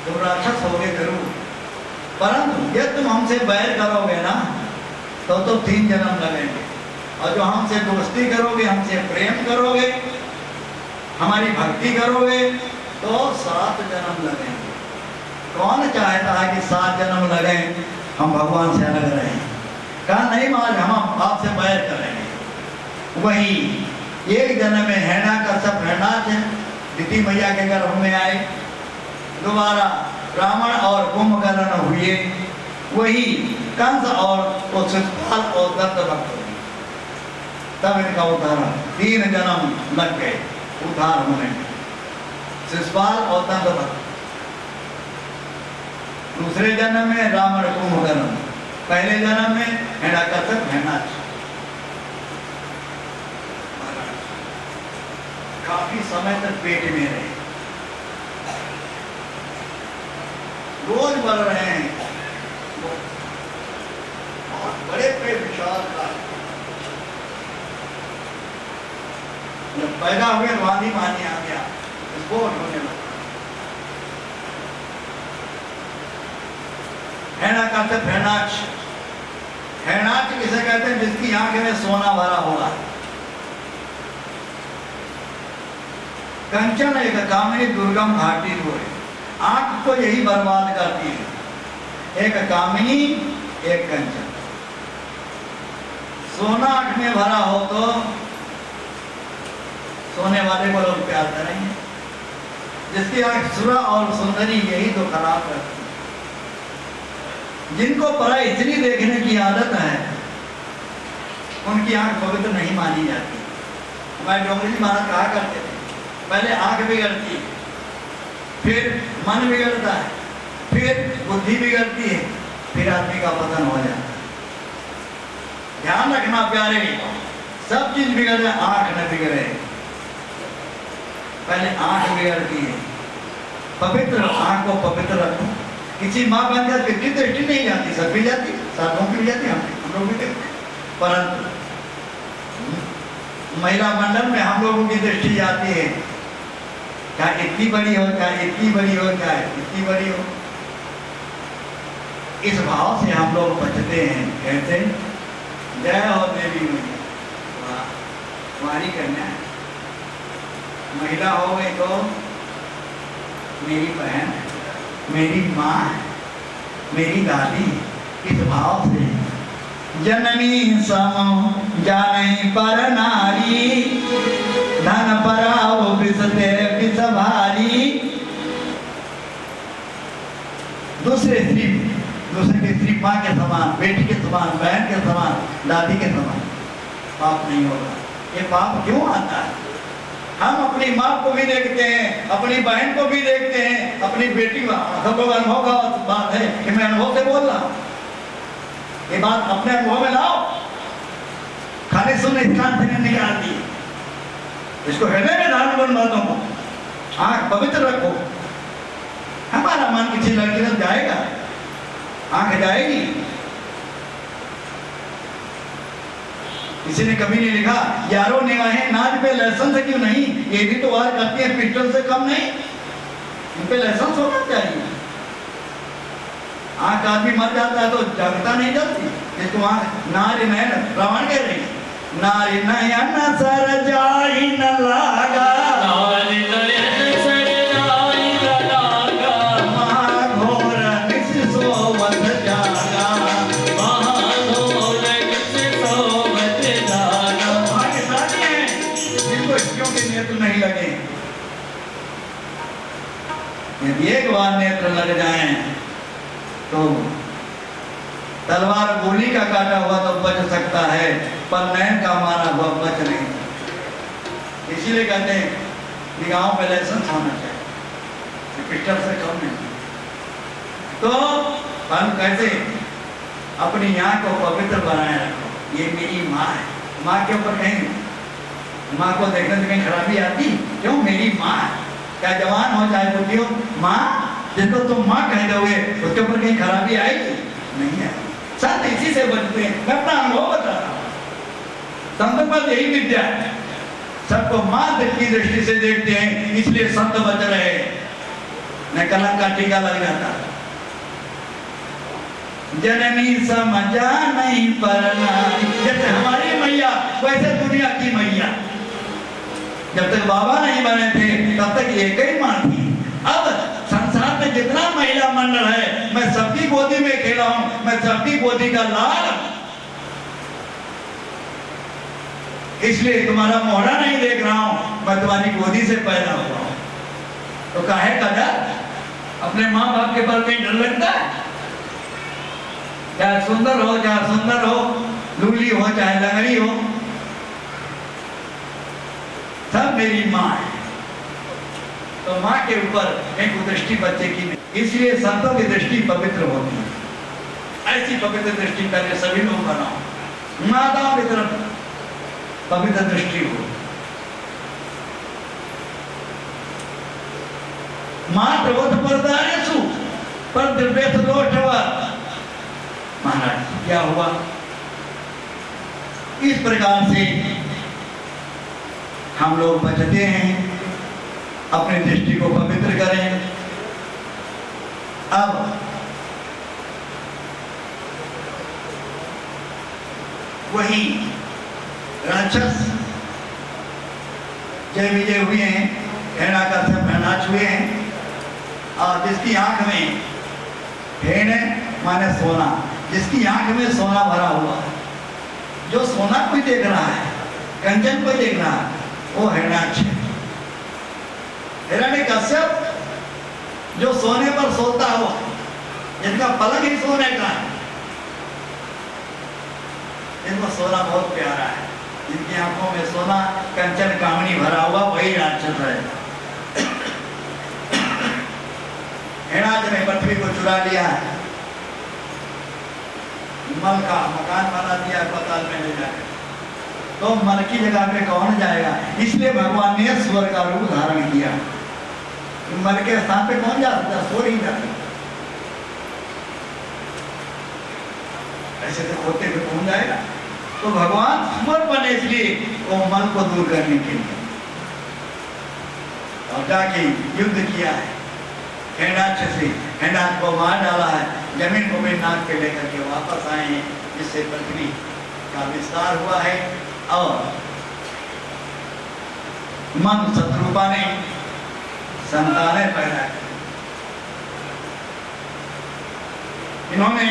तुम राक्षस होगे जरूर, परंतु यदि तुम हमसे बैर करोगे ना तो 3 जन्म लगेंगे, और जो हमसे दोस्ती करोगे, हमसे प्रेम करोगे, हमारी भक्ति करोगे तो 7 जन्म लगेंगे। कौन चाहता है कि 7 जन्म लगे हम भगवान से अलग रहें? कहा नहीं महाराज हम आपसे बैर करेंगे। वही 1 जन्म में हैना का सब हरणाच है, दिति मैया के गर्भ में आए, दोबारा रावण और कुंभकर्ण हुए, वही कंस और शिशुपाल और दत्तभक्त हुए, तब इनका उद्धार 3 जन्म लग गए उद्धार होने में, शिशुपाल और दत्तभक्त। दूसरे जन्म में रावण कुंभकर्ण, पहले जन्म में हिरण्यकश्यप हिरणाक्ष। काफी समय तक पेट में रहे, रोज बढ़ रहे हैं, बहुत बड़े पेट विशाल का। जब पैदा हुए वादी मानी आ गया, विस्फोट होने लगा। हिरण्यकश्यप हिरणाक्ष, हिरणाक्ष किसे कहते हैं? जिसकी आंख में सोना भरा होगा। कंचन एक कामिनी दुर्गम घाटी को है, आंख को यही बर्बाद करती है, एक कामिनी एक कंचन। सोना आंख में भरा हो तो सोने वाले को लोग प्यार करेंगे, जिसकी आंख सुरा और सुंदरी यही तो खराब करती है। जिनको पराई इतनी देखने की आदत है उनकी आंख पवित्र नहीं मानी जाती। हमारे डोंगरी जी महाराज कहा करते थे पहले आंख बिगड़ती है, फिर मन बिगड़ता है, फिर बुद्धि बिगड़ती है, फिर आदमी का पतन हो जाता है। ध्यान रखना प्यारे, सब चीज बिगड़ जाए, आंख न बिगड़े। पहले आंख बिगड़ती है, पवित्र आंख को पवित्र रखो। किसी माँ बन जाती है, दृष्टि नहीं जाती, सब भी जाती, साधुओं की भी जाती, हम लोग भी देखते, परंतु महिला मंडल में हम लोगों की दृष्टि जाती है, चाहे इतनी बड़ी हो, चाहे इतनी बड़ी हो, चाहे इतनी बड़ी हो। इस भाव से हम लोग बचते हैं। कहते जय हो देवी मैया, तुम्हारी कन्या महिला हो गई तो मेरी बहन, मेरी माँ, मेरी दादी, इस भाव से जननी सम जाने पर नारी, धन पराओ बिसते बिस भारी। दूसरे की स्त्री माँ के समान, बेटी के समान, बहन के समान, दादी के समान पाप नहीं होगा। ये पाप क्यों आता है? हम अपनी माँ को भी देखते हैं, अपनी बहन को भी देखते हैं, अपनी बेटी को। सब लोग अनुभव का बात है कि मैं अनुभव से बोल रहा हूँ, ये बात अपने अनुभव में लाओ, खाली सुनने कान से निकाल दी। इसको हृदय में धारण करो, बातों को आंख पवित्र रखो। हमारा मन किसी लड़की से जाएगा, आंख जाएगी। किसी ने कभी नहीं लिखा यारों निगाहें नाज पे लाइसेंस है क्यों नहीं, ये भी तो वार करती है, पिस्टल से कम नहीं, इन पे लाइसेंस होना चाहिए। आंख आदमी मर जाता है तो जागता नहीं जलती, जिसको आंख नाज नैन रावण कह रही है, नारी नयन सर जाई न लागा, नारी नयन सर जाई न लागा, महाघोर निस सोवत जागा, महाघोर निस सोवत जागा। भाग्यशाली हैं जिनको स्त्रियों के नेत्र नहीं लगे। यदि एक बार नेत्र लग जाएं तो तलवार गोली का काटा हुआ तो बच सकता है, पर नैन का मारा हुआ बच नहीं। इसीलिए कहते हैं निगाहों पे लाइसेंस होना चाहिए, पिस्टल से कम नहीं। तो हम कैसे अपनी आँख को पवित्र बनाए रखो। ये मेरी माँ है, माँ के ऊपर कहीं माँ को देखने से कहीं खराबी आती? क्यों? मेरी माँ है। क्या जवान हो चाहे बुढ़ी हो, माँ जिसको तुम माँ कह दोगे उसके ऊपर कहीं खराबी आएगी? नहीं है। साथ इसी से बचते हैं। मैं अपना अनुभव बता रहा हूँ, संत पर यही विद्या है, सबको माँ की दृष्टि से देखते हैं, इसलिए संत बच रहे। न कलंक का टीका लग जाता। जननी समझा नहीं परना, जैसे हमारी मैया वैसे दुनिया की मैया। जब तक बाबा नहीं बने थे तब तक एक ही माँ थी। अब संसार में जितना महिला मंडल है, मैं सबकी गोदी में खेला हूं, मैं सबकी गोदी का लाल। इसलिए तुम्हारा मोहरा नहीं देख रहा हूं, मैं तुम्हारी गोदी से पैदा हुआ हूं। तो काहे का डर? अपने माँ बाप के पर कहीं डर लगता है? चाहे सुंदर हो चाहे सुंदर हो, लूली हो चाहे लंगड़ी हो, सब मेरी माँ है। तो माँ के ऊपर एक दृष्टि बच्चे की नहीं। इसलिए संतों की दृष्टि पवित्र होती है। ऐसी पवित्र दृष्टि पहले सभी लोग बनाओ, माताओं की तरफ पवित्र दृष्टि हो। मातृवत परदारेषु पर दिव्यथ दोषवत्। महाराज क्या हुआ? इस प्रकार से हम लोग बचते हैं, अपनी दृष्टि को पवित्र करें। अब वही राक्षस जय विजय हुए हैं, हिरण्याकश्यप हुए हैं, और जिसकी आंख में हेण माने सोना, जिसकी आंख में सोना भरा हुआ है, जो सोना कोई देख रहा है, कंचन कोई देख रहा है, वो हिरण्याक्ष। हिरण्यकश्यप जो सोने पर सोता हो, जिनका पलंग ही सोने का है, जिनको सोना बहुत प्यारा है, जिनकी आंखों में सोना कंचन कामनी भरा हुआ, वही राक्षस है। हिरण्याक्ष ने पृथ्वी को चुरा लिया है, मल का मकान बना दिया अस्पताल में ले जाकर। तो मल की जगह पे कौन जाएगा? इसलिए भगवान ने स्वर का रूप धारण किया। मल के स्थान पे कौन जा सकता? स्वर ही जाता। ऐसे तो होते हुए कौन जाएगा? तो भगवान स्वर बने इसलिए वो मल को दूर करने के लिए, और जाके युद्ध किया है हिरण्याक्ष से। हिरण्याक्ष को मार डाला है, जमीन को भी नाक पे लेकर के वापस आए हैं, जिससे पृथ्वी का विस्तार हुआ है। और मन शत्रुपा ने संतानें पैदा की। इन्होंने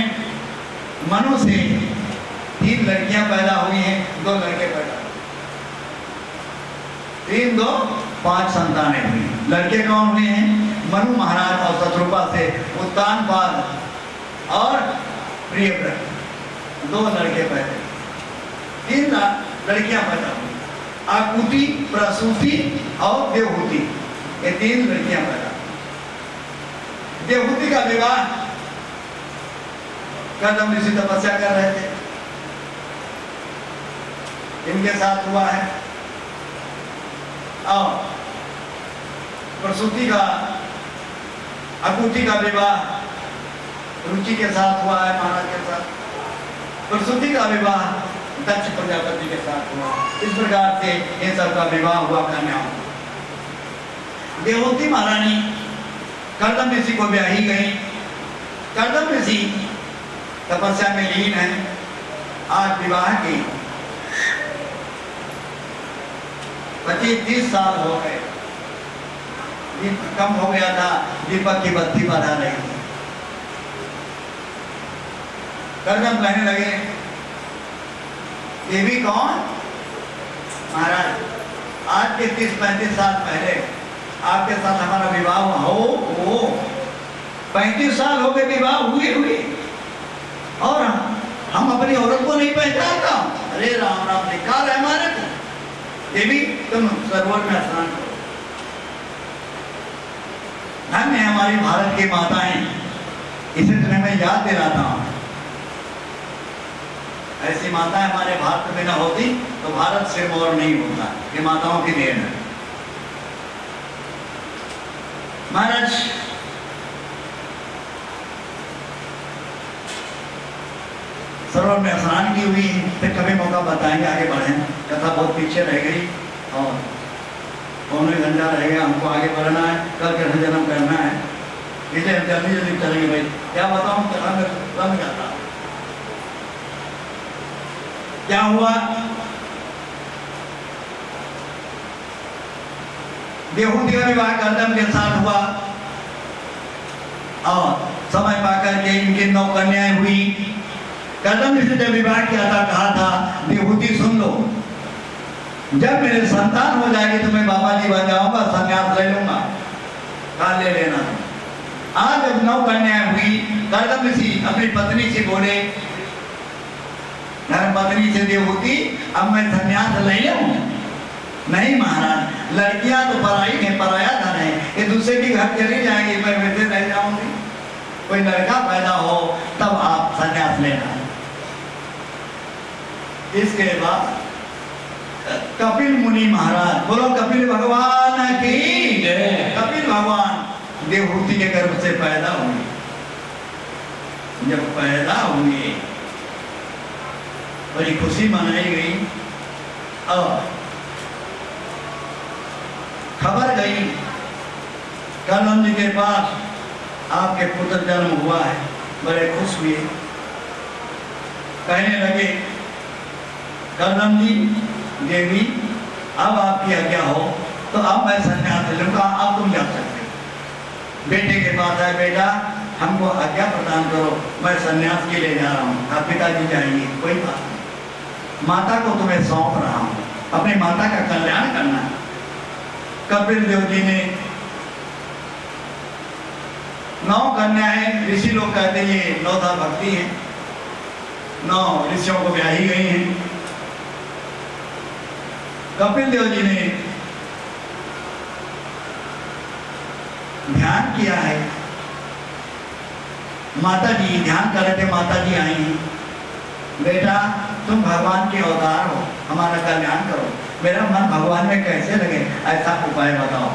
मनु से 3 लड़कियां पैदा हुई हैं, 2 लड़के पैदा हुए। 3, 2, 5 संतानें हुई। लड़के कौन हुए हैं? मनु महाराज और शत्रुपा से उत्तानपाद और प्रियव्रत, 2 लड़के पैदा, 3 लड़कियां पैदा हुई। आकुति, प्रसूति और देवहूति, ये 3 लड़कियां पैदा। देवहूति का विवाह कदम ऋषि तपस्या कर रहे थे, इनके साथ हुआ है। और प्रसूति का, आकुति का विवाह रुचि के साथ हुआ है, महाराज के साथ। प्रसूति का विवाह दक्ष प्रजापति के साथ हुआ। इस प्रकार से इन सबका विवाह हुआ कन्याओं। देवहूति महारानी कर्दम ऋषि को ब्याही गई। कर्दम ऋषि तपस्या में लीन है। आज विवाह की 25-30 साल हो गए, कम हो गया था, दीपक की बत्ती बढ़ा रही थी। कर्दम कहने लगे, ये भी कौन? महाराज, आज के 30-35 साल पहले आपके साथ हमारा विवाह हो 35 साल हो गए विवाह हुए और हम अपनी औरत को नहीं पहचानता। अरे राम राम, धिक्कार है हमारे को। ये भी तुम सरोवर में स्नान करो। धन्य है हमारी भारत की माताएं, इसे तुम्हें मैं याद दिलाता हूं। ऐसी माताएं हमारे भारत में न होती तो भारत से और नहीं होता। ये माताओं की देन है। महाराज, सरोवर में स्नान की हुई, फिर कभी मौका बताएंगे, आगे बढ़े। कथा बहुत पीछे रह गई और पौने घंटा रह गया, हमको आगे बढ़ना है, कल के जन्म करना है, इसलिए हम जल्दी जल्दी चलेंगे। भाई क्या बताऊं, कथा में बन जाता। क्या हुआ? देहूती का विवाह कर्दम के साथ हुआ और समय पाकर के इनकी 9 कन्याएं हुई। कर्दम ने जब विवाह किया था, कहा था, देहूती सुन लो, जब मेरे संतान हो जाएगी तो मैं बाबा जी बन जाऊंगा, संन्यास ले लूंगा। कहा ले लेना। आज जब 9 कन्याएं हुई, कर्दम ऋषि अपनी पत्नी से बोले, धर्मपत्नी से देवहूति, अब मैं संन्यास ले लूं? नहीं महाराज, लड़कियां तो पराई है, पराया धन है, ये दूसरे की घर चली जाएंगी, मैं वैसे रह जाऊंगी। कोई लड़का पैदा हो तब आप संन्यास लेना। इसके बाद कपिल मुनि महाराज, बोलो कपिल भगवान की जय। कपिल भगवान देवहूति के गर्भ से पैदा हुए। जब पैदा हुए बड़ी खुशी मनाई गई और खबर गई कर्दम जी के पास, आपके पुत्र जन्म हुआ है। बड़े खुश हुए, कहने लगे, कर्दम जी, देवी, अब आपकी आज्ञा हो तो अब मैं संन्यास ले लूंगा, अब तुम जा सकते हो। बेटे के पास आए, बेटा हमको आज्ञा प्रदान करो, मैं संन्यास के लिए जा रहा हूँ। आप पिताजी जाएंगे, कोई बात नहीं, माता को तुम्हें सौंप रहा हूं, अपनी माता का कल्याण करना। कपिल देव जी ने 9 कन्याएं, ऋषि लोग कहते हैं ये 9 भक्ति है, 9 ऋषियों को ब्याही गई हैं। कपिल देव जी ने ध्यान किया है, माता जी ध्यान कर रहे थे, माता जी आई हैं, बेटा तुम भगवान के अवतार हो, हमारा कल्याण करो, मेरा मन भगवान में कैसे लगे, ऐसा उपाय बताओ।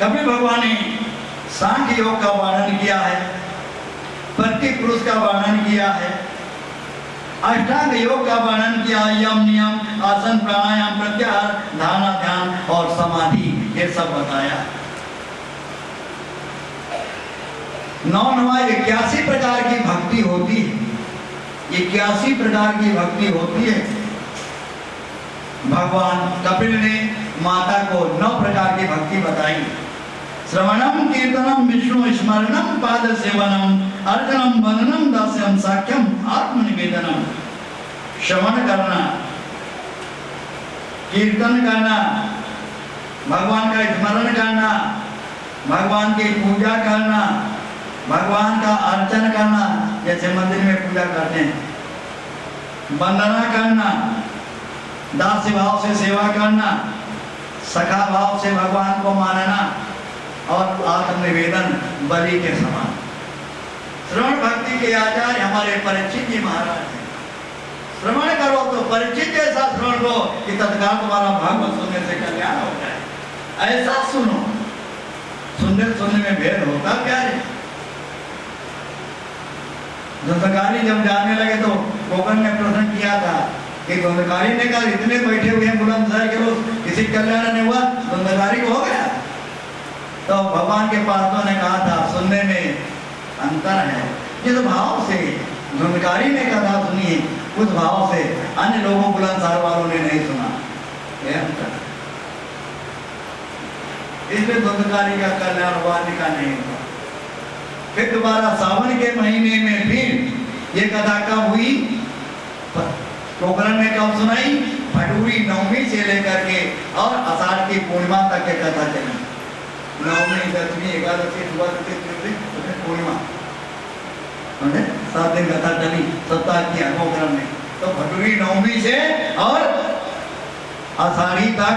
कपिल भगवान ने सांख्य योग का वर्णन किया है, प्रत्येक पुरुष का वर्णन किया है, अष्टांग योग का वर्णन किया, यम नियम, आसन, प्राणायाम, प्रत्याहार, धारणा, ध्यान और समाधि, ये सब बताया। 81 प्रकार की भक्ति होती है, 81 प्रकार की भक्ति होती है। भगवान कपिल ने माता को 9 प्रकार की भक्ति बताई। श्रवणम कीर्तनम विष्णु स्मरणम पाद सेवनम अर्चनम वंदनम दास्यम साख्यम आत्मनिवेदनम। श्रवण करना, कीर्तन करना, भगवान का स्मरण करना, भगवान की पूजा करना, भगवान का अर्चन करना, जैसे मंदिर में पूजा करते हैं, वंदना करना, दास्य भाव से सेवा करना, सखा भाव से भगवान को मानना और आत्मनिवेदन बलि के समान। श्रवण भक्ति के आचार्य हमारे परीक्षित जी महाराज हैं। श्रवण करो तो परीक्षित जैसा श्रवण करो कि तत्काल तुम्हारा भागवत सुनने से कल्याण हो जाए। ऐसा सुनो, सुनने सुनने में भेद होता क्या है। धुंधकारी जब जाने लगे तो गोगन ने प्रश्न किया था कि धुंधकारी ने कहा इतने बैठे हुए हैं बुलंदशहर के लोग, किसी कल्याण नहीं हुआ, धुंधकारी को हो गया। तो भगवान के पासों ने कहा था सुनने में अंतर है। जिस भाव से धुंधकारी ने कथा सुनी उस भाव से अन्य लोगों बुलंदशहर वालों ने नहीं सुना। यह अंतर इसलिए धुंधकारी का कल्याण वाणी का नहीं हुआ। फिर दोबारा सावन के महीने में फिर ये कथा कब हुई? पोखरण में कब सुनाई? भटूरी नवमी से लेकर के और आषाढ़ की पूर्णिमा तक के कथा चली। नवमी, दसवीं, एकादशी, द्वादशी, त्रयोदशी, पूर्णिमा, 7 दिन कथा चली सप्ताह की पोखरण में। तो भटूरी नवमी से और आषाढ़ी तक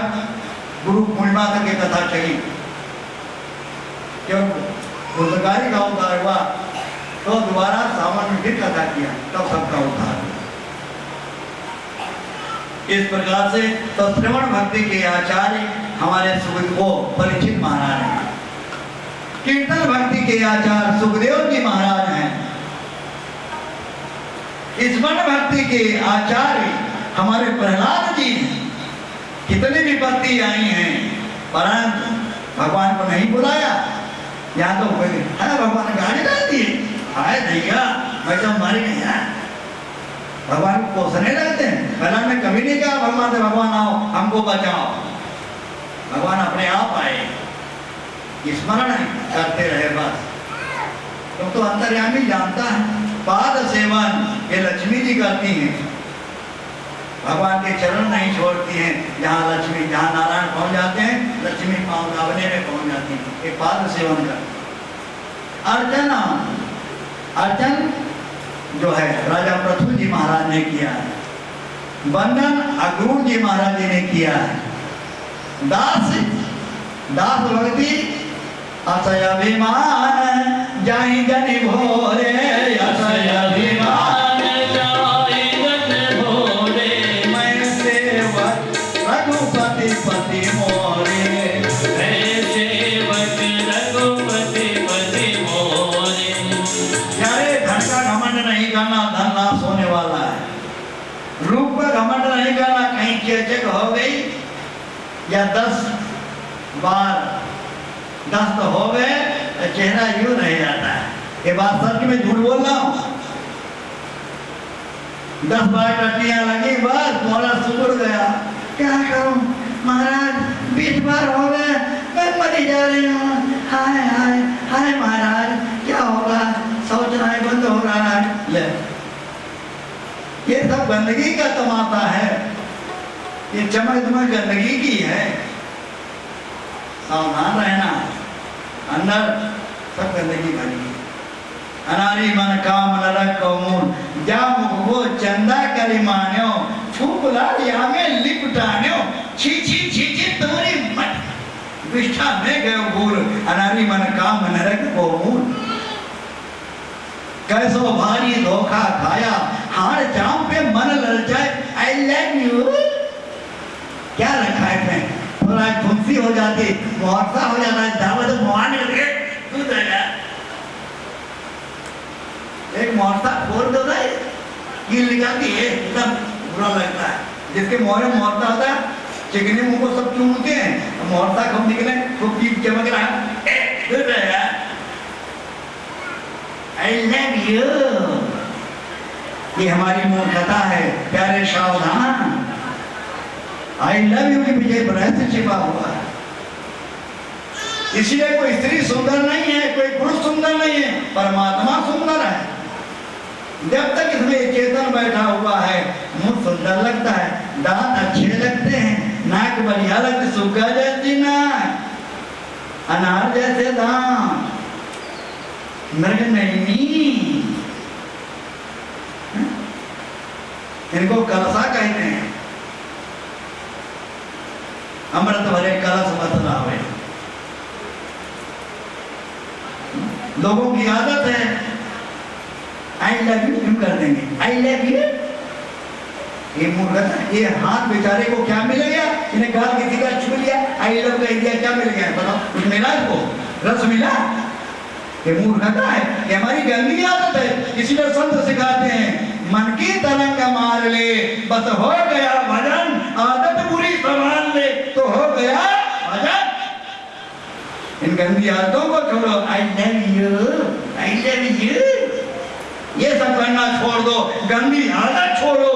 गुरु पूर्णिमा तक की कथा चली। क्यों? धुंधकारी का उद्धार हुआ तो दोबारा सावन में फिर कथा किया, तब सबका उद्धार हुआ। इस प्रकार से तो श्रवण भक्ति के आचार्य हमारे सुखदेव परीक्षित महाराज हैं। कीर्तन भक्ति के आचार्य सुखदेव जी महाराज हैं। स्मरण भक्ति के आचार्य हमारे प्रहलाद जी हैं। कितनी विपत्ति आई हैं परंतु भगवान को नहीं बुलाया। यहाँ तो है भगवान गाड़ी डाल दिए, हाय भैया मैं तो मर गया। भगवान को कोसने लगते हैं। प्रहलाद ने कभी नहीं कहा भगवान से भगवान आओ हमको बचाओ। भगवान अपने आप आए, स्मरण करते रहे बस। तो अंतर्यामी जानता है। पाद सेवन ये लक्ष्मी जी करती हैं। भगवान के चरण नहीं छोड़ती हैं। जहाँ लक्ष्मी, जहाँ नारायण पहुंच जाते हैं लक्ष्मी पाँव दावने में पहुंच जाती हैं। ये पाद सेवन कर। अर्चना, अर्चन जो है राजा पृथु जी महाराज ने किया है। वंदन अक्रूर जी महाराज जी ने किया है। दास, दास भक्ति असय अभिमान जाहि जनि भोरे, असय अभिमान जाहि जनि भोरे, मैं सेवक रघुपति पति मोरे, मैं सेवक रघुपति पति मोरे। यारे धन का घमंड नहीं करना, धन नाश होने वाला है। रूप का घमंड नहीं करना, कहीं चेचक हो गई या 10 बार 10 तो हो गए तो चेहरा यूं रह जाता है। ये बात सच में झूठ बोल रहा हूं। 10 बार टट्टियां लगी बस मोरा सुधर गया। क्या करूं महाराज, 20 बार हो गए मैं मरी जा रही हूँ। हाय हाय हाय महाराज क्या होगा, सोचना ही बंद हो रहा है। ले ये सब गंदगी का तमाशा है। ये चमक दमक गंदगी की है। सावधान रहना, अंदर सब गंदगी भरी है। अनारी मन काम नरक कौमूल जा मुख वो चंदा करी मान्यो, फूक लालिया में लिपटान्यो, छी छी छी छी तुम्हारी मत विष्ठा में गयो भूल। अनारी मन काम नरक कौमूल, कैसो भारी धोखा खाया, हार जाम पे मन ललचाए। आई लव यू क्या रखा है? थोड़ा फुंसी हो जाती, मुहावसा हो जाता है, दावत मुहान करके दूध आया। एक मुहावसा फोड़ दो भाई, कील निकालती है, एकदम बुरा लगता है। जिसके मुंह में मुहावसा होता है, चिकने मुंह को सब चूमते हैं, मुहावसा कब निकले तो कील चमक रहा है, दूध आया। I love you। ये हमारी मूर्खता है प्यारे सावधान। I love you के पीछे रहस्य छिपा हुआ है। इसलिए कोई स्त्री सुंदर नहीं है, कोई पुरुष सुंदर नहीं है, परमात्मा सुंदर है। जब तक इसमें चेतन बैठा हुआ है, मुंह सुंदर लगता है, दांत अच्छे लगते हैं, नाक बढ़िया लगती, सुग्गा जैसी नाक, अनार जैसे दांत, मृग नहीं, इनको कलसा कहते हैं। अमृत भरे कलश मत लावे। लोगों की आदत है आई लव यू क्यों कर देंगे, आई लव यू। ये मूर्खता, ये हाथ बेचारे को क्या मिल गया, इन्हें गाल किसी का छू लिया, आई लव कह दिया, क्या मिल गया बताओ? कुछ मिला इसको, रस मिला? ये मूर्खता है, ये हमारी गंदी आदत है। इसीलिए संत सिखाते हैं मन की तरंग मार ले, बस हो गया भजन, आदत बुरी संभाल ले तो हो गया भजन। इन गंदी आदतों को छोड़ो। I love you, I love you. ये सब करना छोड़ दो, गंदी आदत छोड़ो।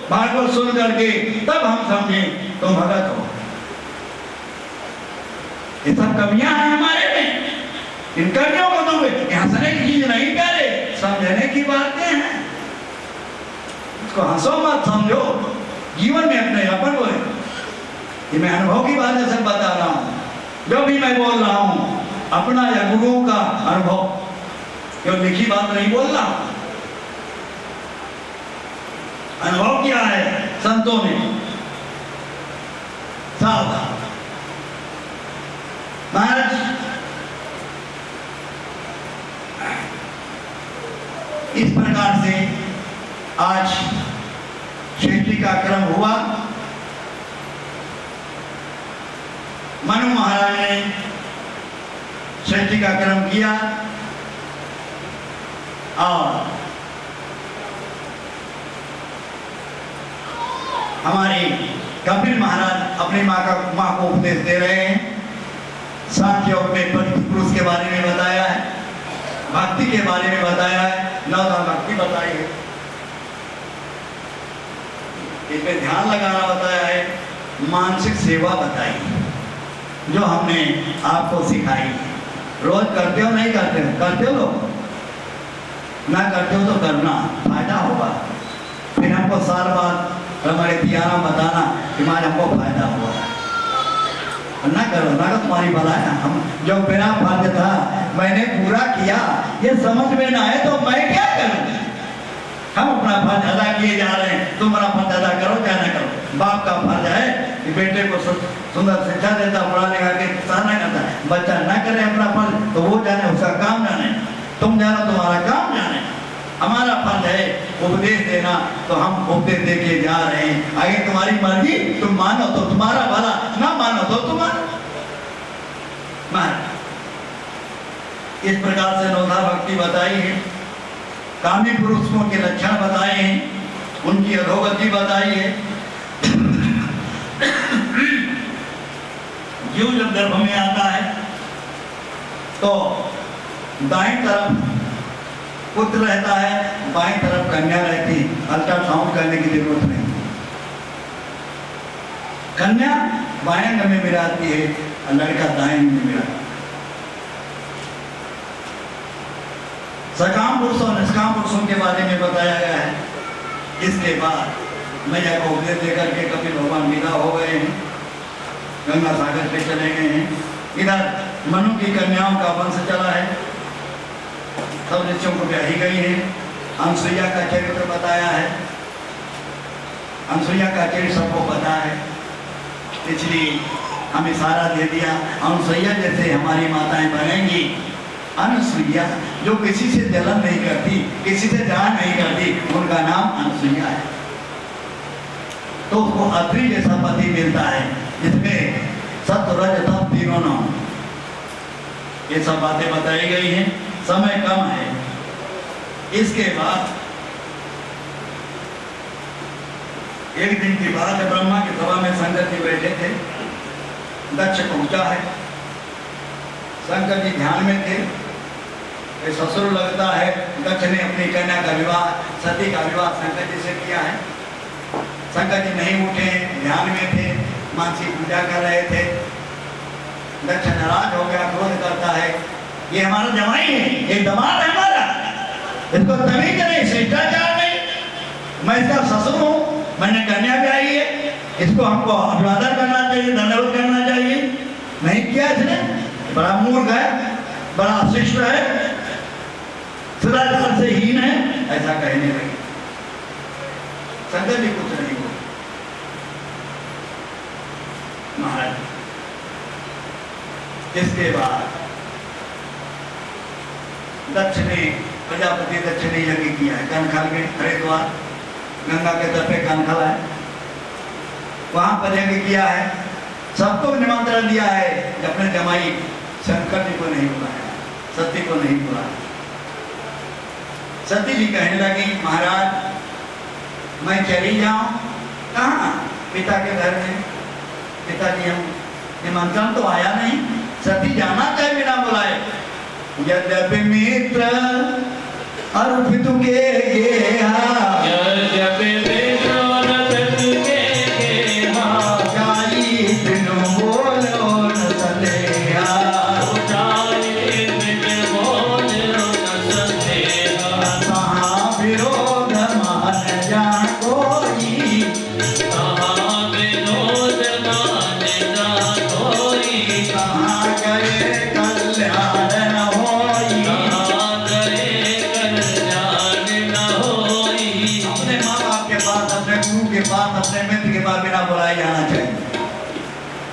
भागवत सुन करके तब हम समझे तुम भगत हो। ये सब कमियां हैं हमारे में, इन कमियों को तुम हंसने की चीज नहीं करे, समझने की बातें हैं। इसको हंसो मत, समझो, जीवन में अपने अपन को। ये मैं अनुभव की बातें सब बता रहा हूं, जो भी मैं बोल रहा हूं अपना या गुरुओं का अनुभव, जो लिखी बात नहीं बोल रहा। अनुभव किया है संतों ने। सावधान महाराज, इस प्रकार से आज सृष्टि का क्रम हुआ। मनु महाराज ने सृष्टि का क्रम किया और हमारे कपिल महाराज अपनी माँ को उपदेश दे रहे हैं। सांख्य योग में पुरुष के बारे में बताया है, भक्ति के बारे में बताया है, नवधा भक्ति बताई है, इसमें ध्यान लगाना बताया है, मानसिक सेवा बताई है, जो हमने आपको सिखाई। रोज करते हो नहीं करते हो? करते हो लोग? ना करते हो तो करना, फायदा होगा। फिर हमको साल बाद हमारे पियाना बताना कि हमारे हमको फायदा हुआ। ना करो, ना तो तुम्हारी भला है। हम जो मेरा फर्ज था मैंने पूरा किया, ये समझ में ना आए तो मैं क्या करूं? हम अपना फर्ज अदा किए जा रहे हैं, तुम अपना फर्ज अदा करो चाहे ना करो। बाप का फर्ज है कि बेटे को सुंदर शिक्षा देता, पढ़ा लिखा के सराहना करता। बच्चा ना करे अपना फर्ज तो वो जाने, उसका काम जाने, तुम जानो तुम्हारा काम जाने। हमारा फर्ज है उपदेश देना, तो हम उपदेश दे के जा रहे हैं। आगे तुम्हारी मर्जी, तुम मानो तो तुम्हारा भला, ना मानो तो तुम्हारा। इस प्रकार से नवधा भक्ति बताई है, कामी पुरुषों के लक्षण बताए हैं, उनकी अधोगति बताई है। जीव जब गर्भ में आता है तो दाएं तरफ पुत्र रहता है, बाएं तरफ कन्या रहती है। अल्ट्रासाउंड करने की जरूरत नहीं। कन्या बाएं अंग में मिलाती है और लड़का दाएं अंग में मिलाता है। सकाम पुरुष और निष्काम पुरुषों के बारे में बताया गया है। इसके बाद मैया को उपदेश देकर के कपिल भगवान विदा हो गए हैं, गंगा सागर पे चले गए हैं। इधर मनु की कन्याओं का वंश चला है, सब ऋषियों को ब्याही गई है। अनसुईया का चरित्र बताया है, अनसुईया का चरित्र सबको पता है, इसलिए हम इशारा दे दिया। अनसुईया जैसे हमारी माताएं बनेंगी, अनसुईया जो किसी से जलन नहीं करती, किसी से जान नहीं करती, उनका नाम अनसुईया है। तो उसको अत्रि जैसा पति मिलता है, जिसमें सत्य रज तप तीनों नाम। ये सब बातें बताई गई हैं। समय कम है। इसके बाद एक दिन की बात है, ब्रह्मा की सभा में शंकर जी बैठे थे। दक्ष पहुंचा है, शंकर जी ध्यान में थे। ससुर लगता है, दक्ष ने अपनी कन्या का विवाह, सती का विवाह शंकर जी से किया है। शंकर जी नहीं उठे, ध्यान में थे, मानसिक पूजा कर रहे थे। दक्ष नाराज हो गया, क्रोध करता है, ये हमारा जमाई है, ये दामाद है हमारा, इसको तमीज नहीं, शिष्टाचार नहीं। मैं इसका ससुर हूँ, मैंने कन्या ब्याही है, इसको हमको अभिवादन करना चाहिए, दंडवत करना चाहिए। नहीं किया इसने, बड़ा मूर्ख है, बड़ा अशिष्ट है, सदाचार से हीन है, ऐसा कहने लगे। शंकर जी कुछ नहीं बोले। महाराज इसके बाद दक्ष ने, प्रजापति दक्ष ने यज्ञ किया है। कनखल के हरिद्वार गंगा के तट पे कनखल है, वहां पर यज्ञ किया है। सबको निमंत्रण दिया है, अपने जमाई शंकर जी को नहीं बुलाया, सती को नहीं बुलाया। सती जी कहने लगी, महाराज मैं चली जाऊं? कहाँ? पिता के घर में। पिताजी हम निमंत्रण तो आया नहीं। सती जाना चाहे बिना बुलाए। यद्यपि मित्र अरुपितु के गेहा यद्यपि विष्णु न सके गेहा जाई बिनु बोलो न सलेहा ऊंचाई बिन बोलो न सकेहा कहाँ विरोध मान जा कोई कहाँ विरोध मान जा कोई कहाँ गए कल्याण न होई कहाँ गए कल्याण न होई अपने माँ बाप के पास, अपने गुरु के पास, अपने मित्र के पास बिना बुलाए जाना चाहिए,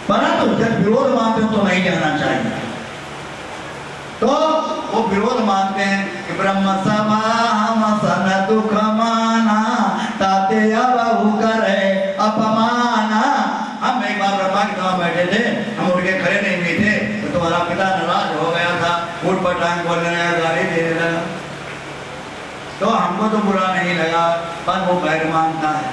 परंतु जब विरोध मानते हो तो नहीं जाना चाहिए। तो वो विरोध मानते हैं कि ब्रह्म सभा हम सन दुख माना ताते अब करे अपमाना। हम एक बार ब्रह्मा के सभा बैठे थे, हम उठ के खड़े नहीं हुए थे तो तुम्हारा पिता नाराज हो गया था, उठ पर टांग बोलने लगा, गाली देने लगा। तो हमको तो बुरा नहीं लगा, पर वो बैर मानता है।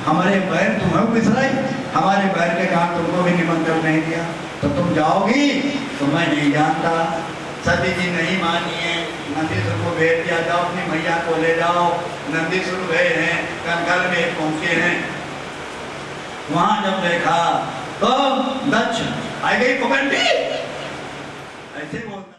हमारे बैर तुम्हें बिसराई, हमारे बैर के कारण तुमको भी निमंत्रण नहीं दिया, तो तुम जाओगी तो मैं नहीं जानता। सती जी नहीं मानी है, नंदीश्वर को भेज दिया, जाओ अपनी मैया को ले जाओ। नंदीश्वर गए हैं, कंकाल में पहुंचे हैं, वहां जब देखा तो दक्ष आ गई पकड़ ली, ऐसे बोलता।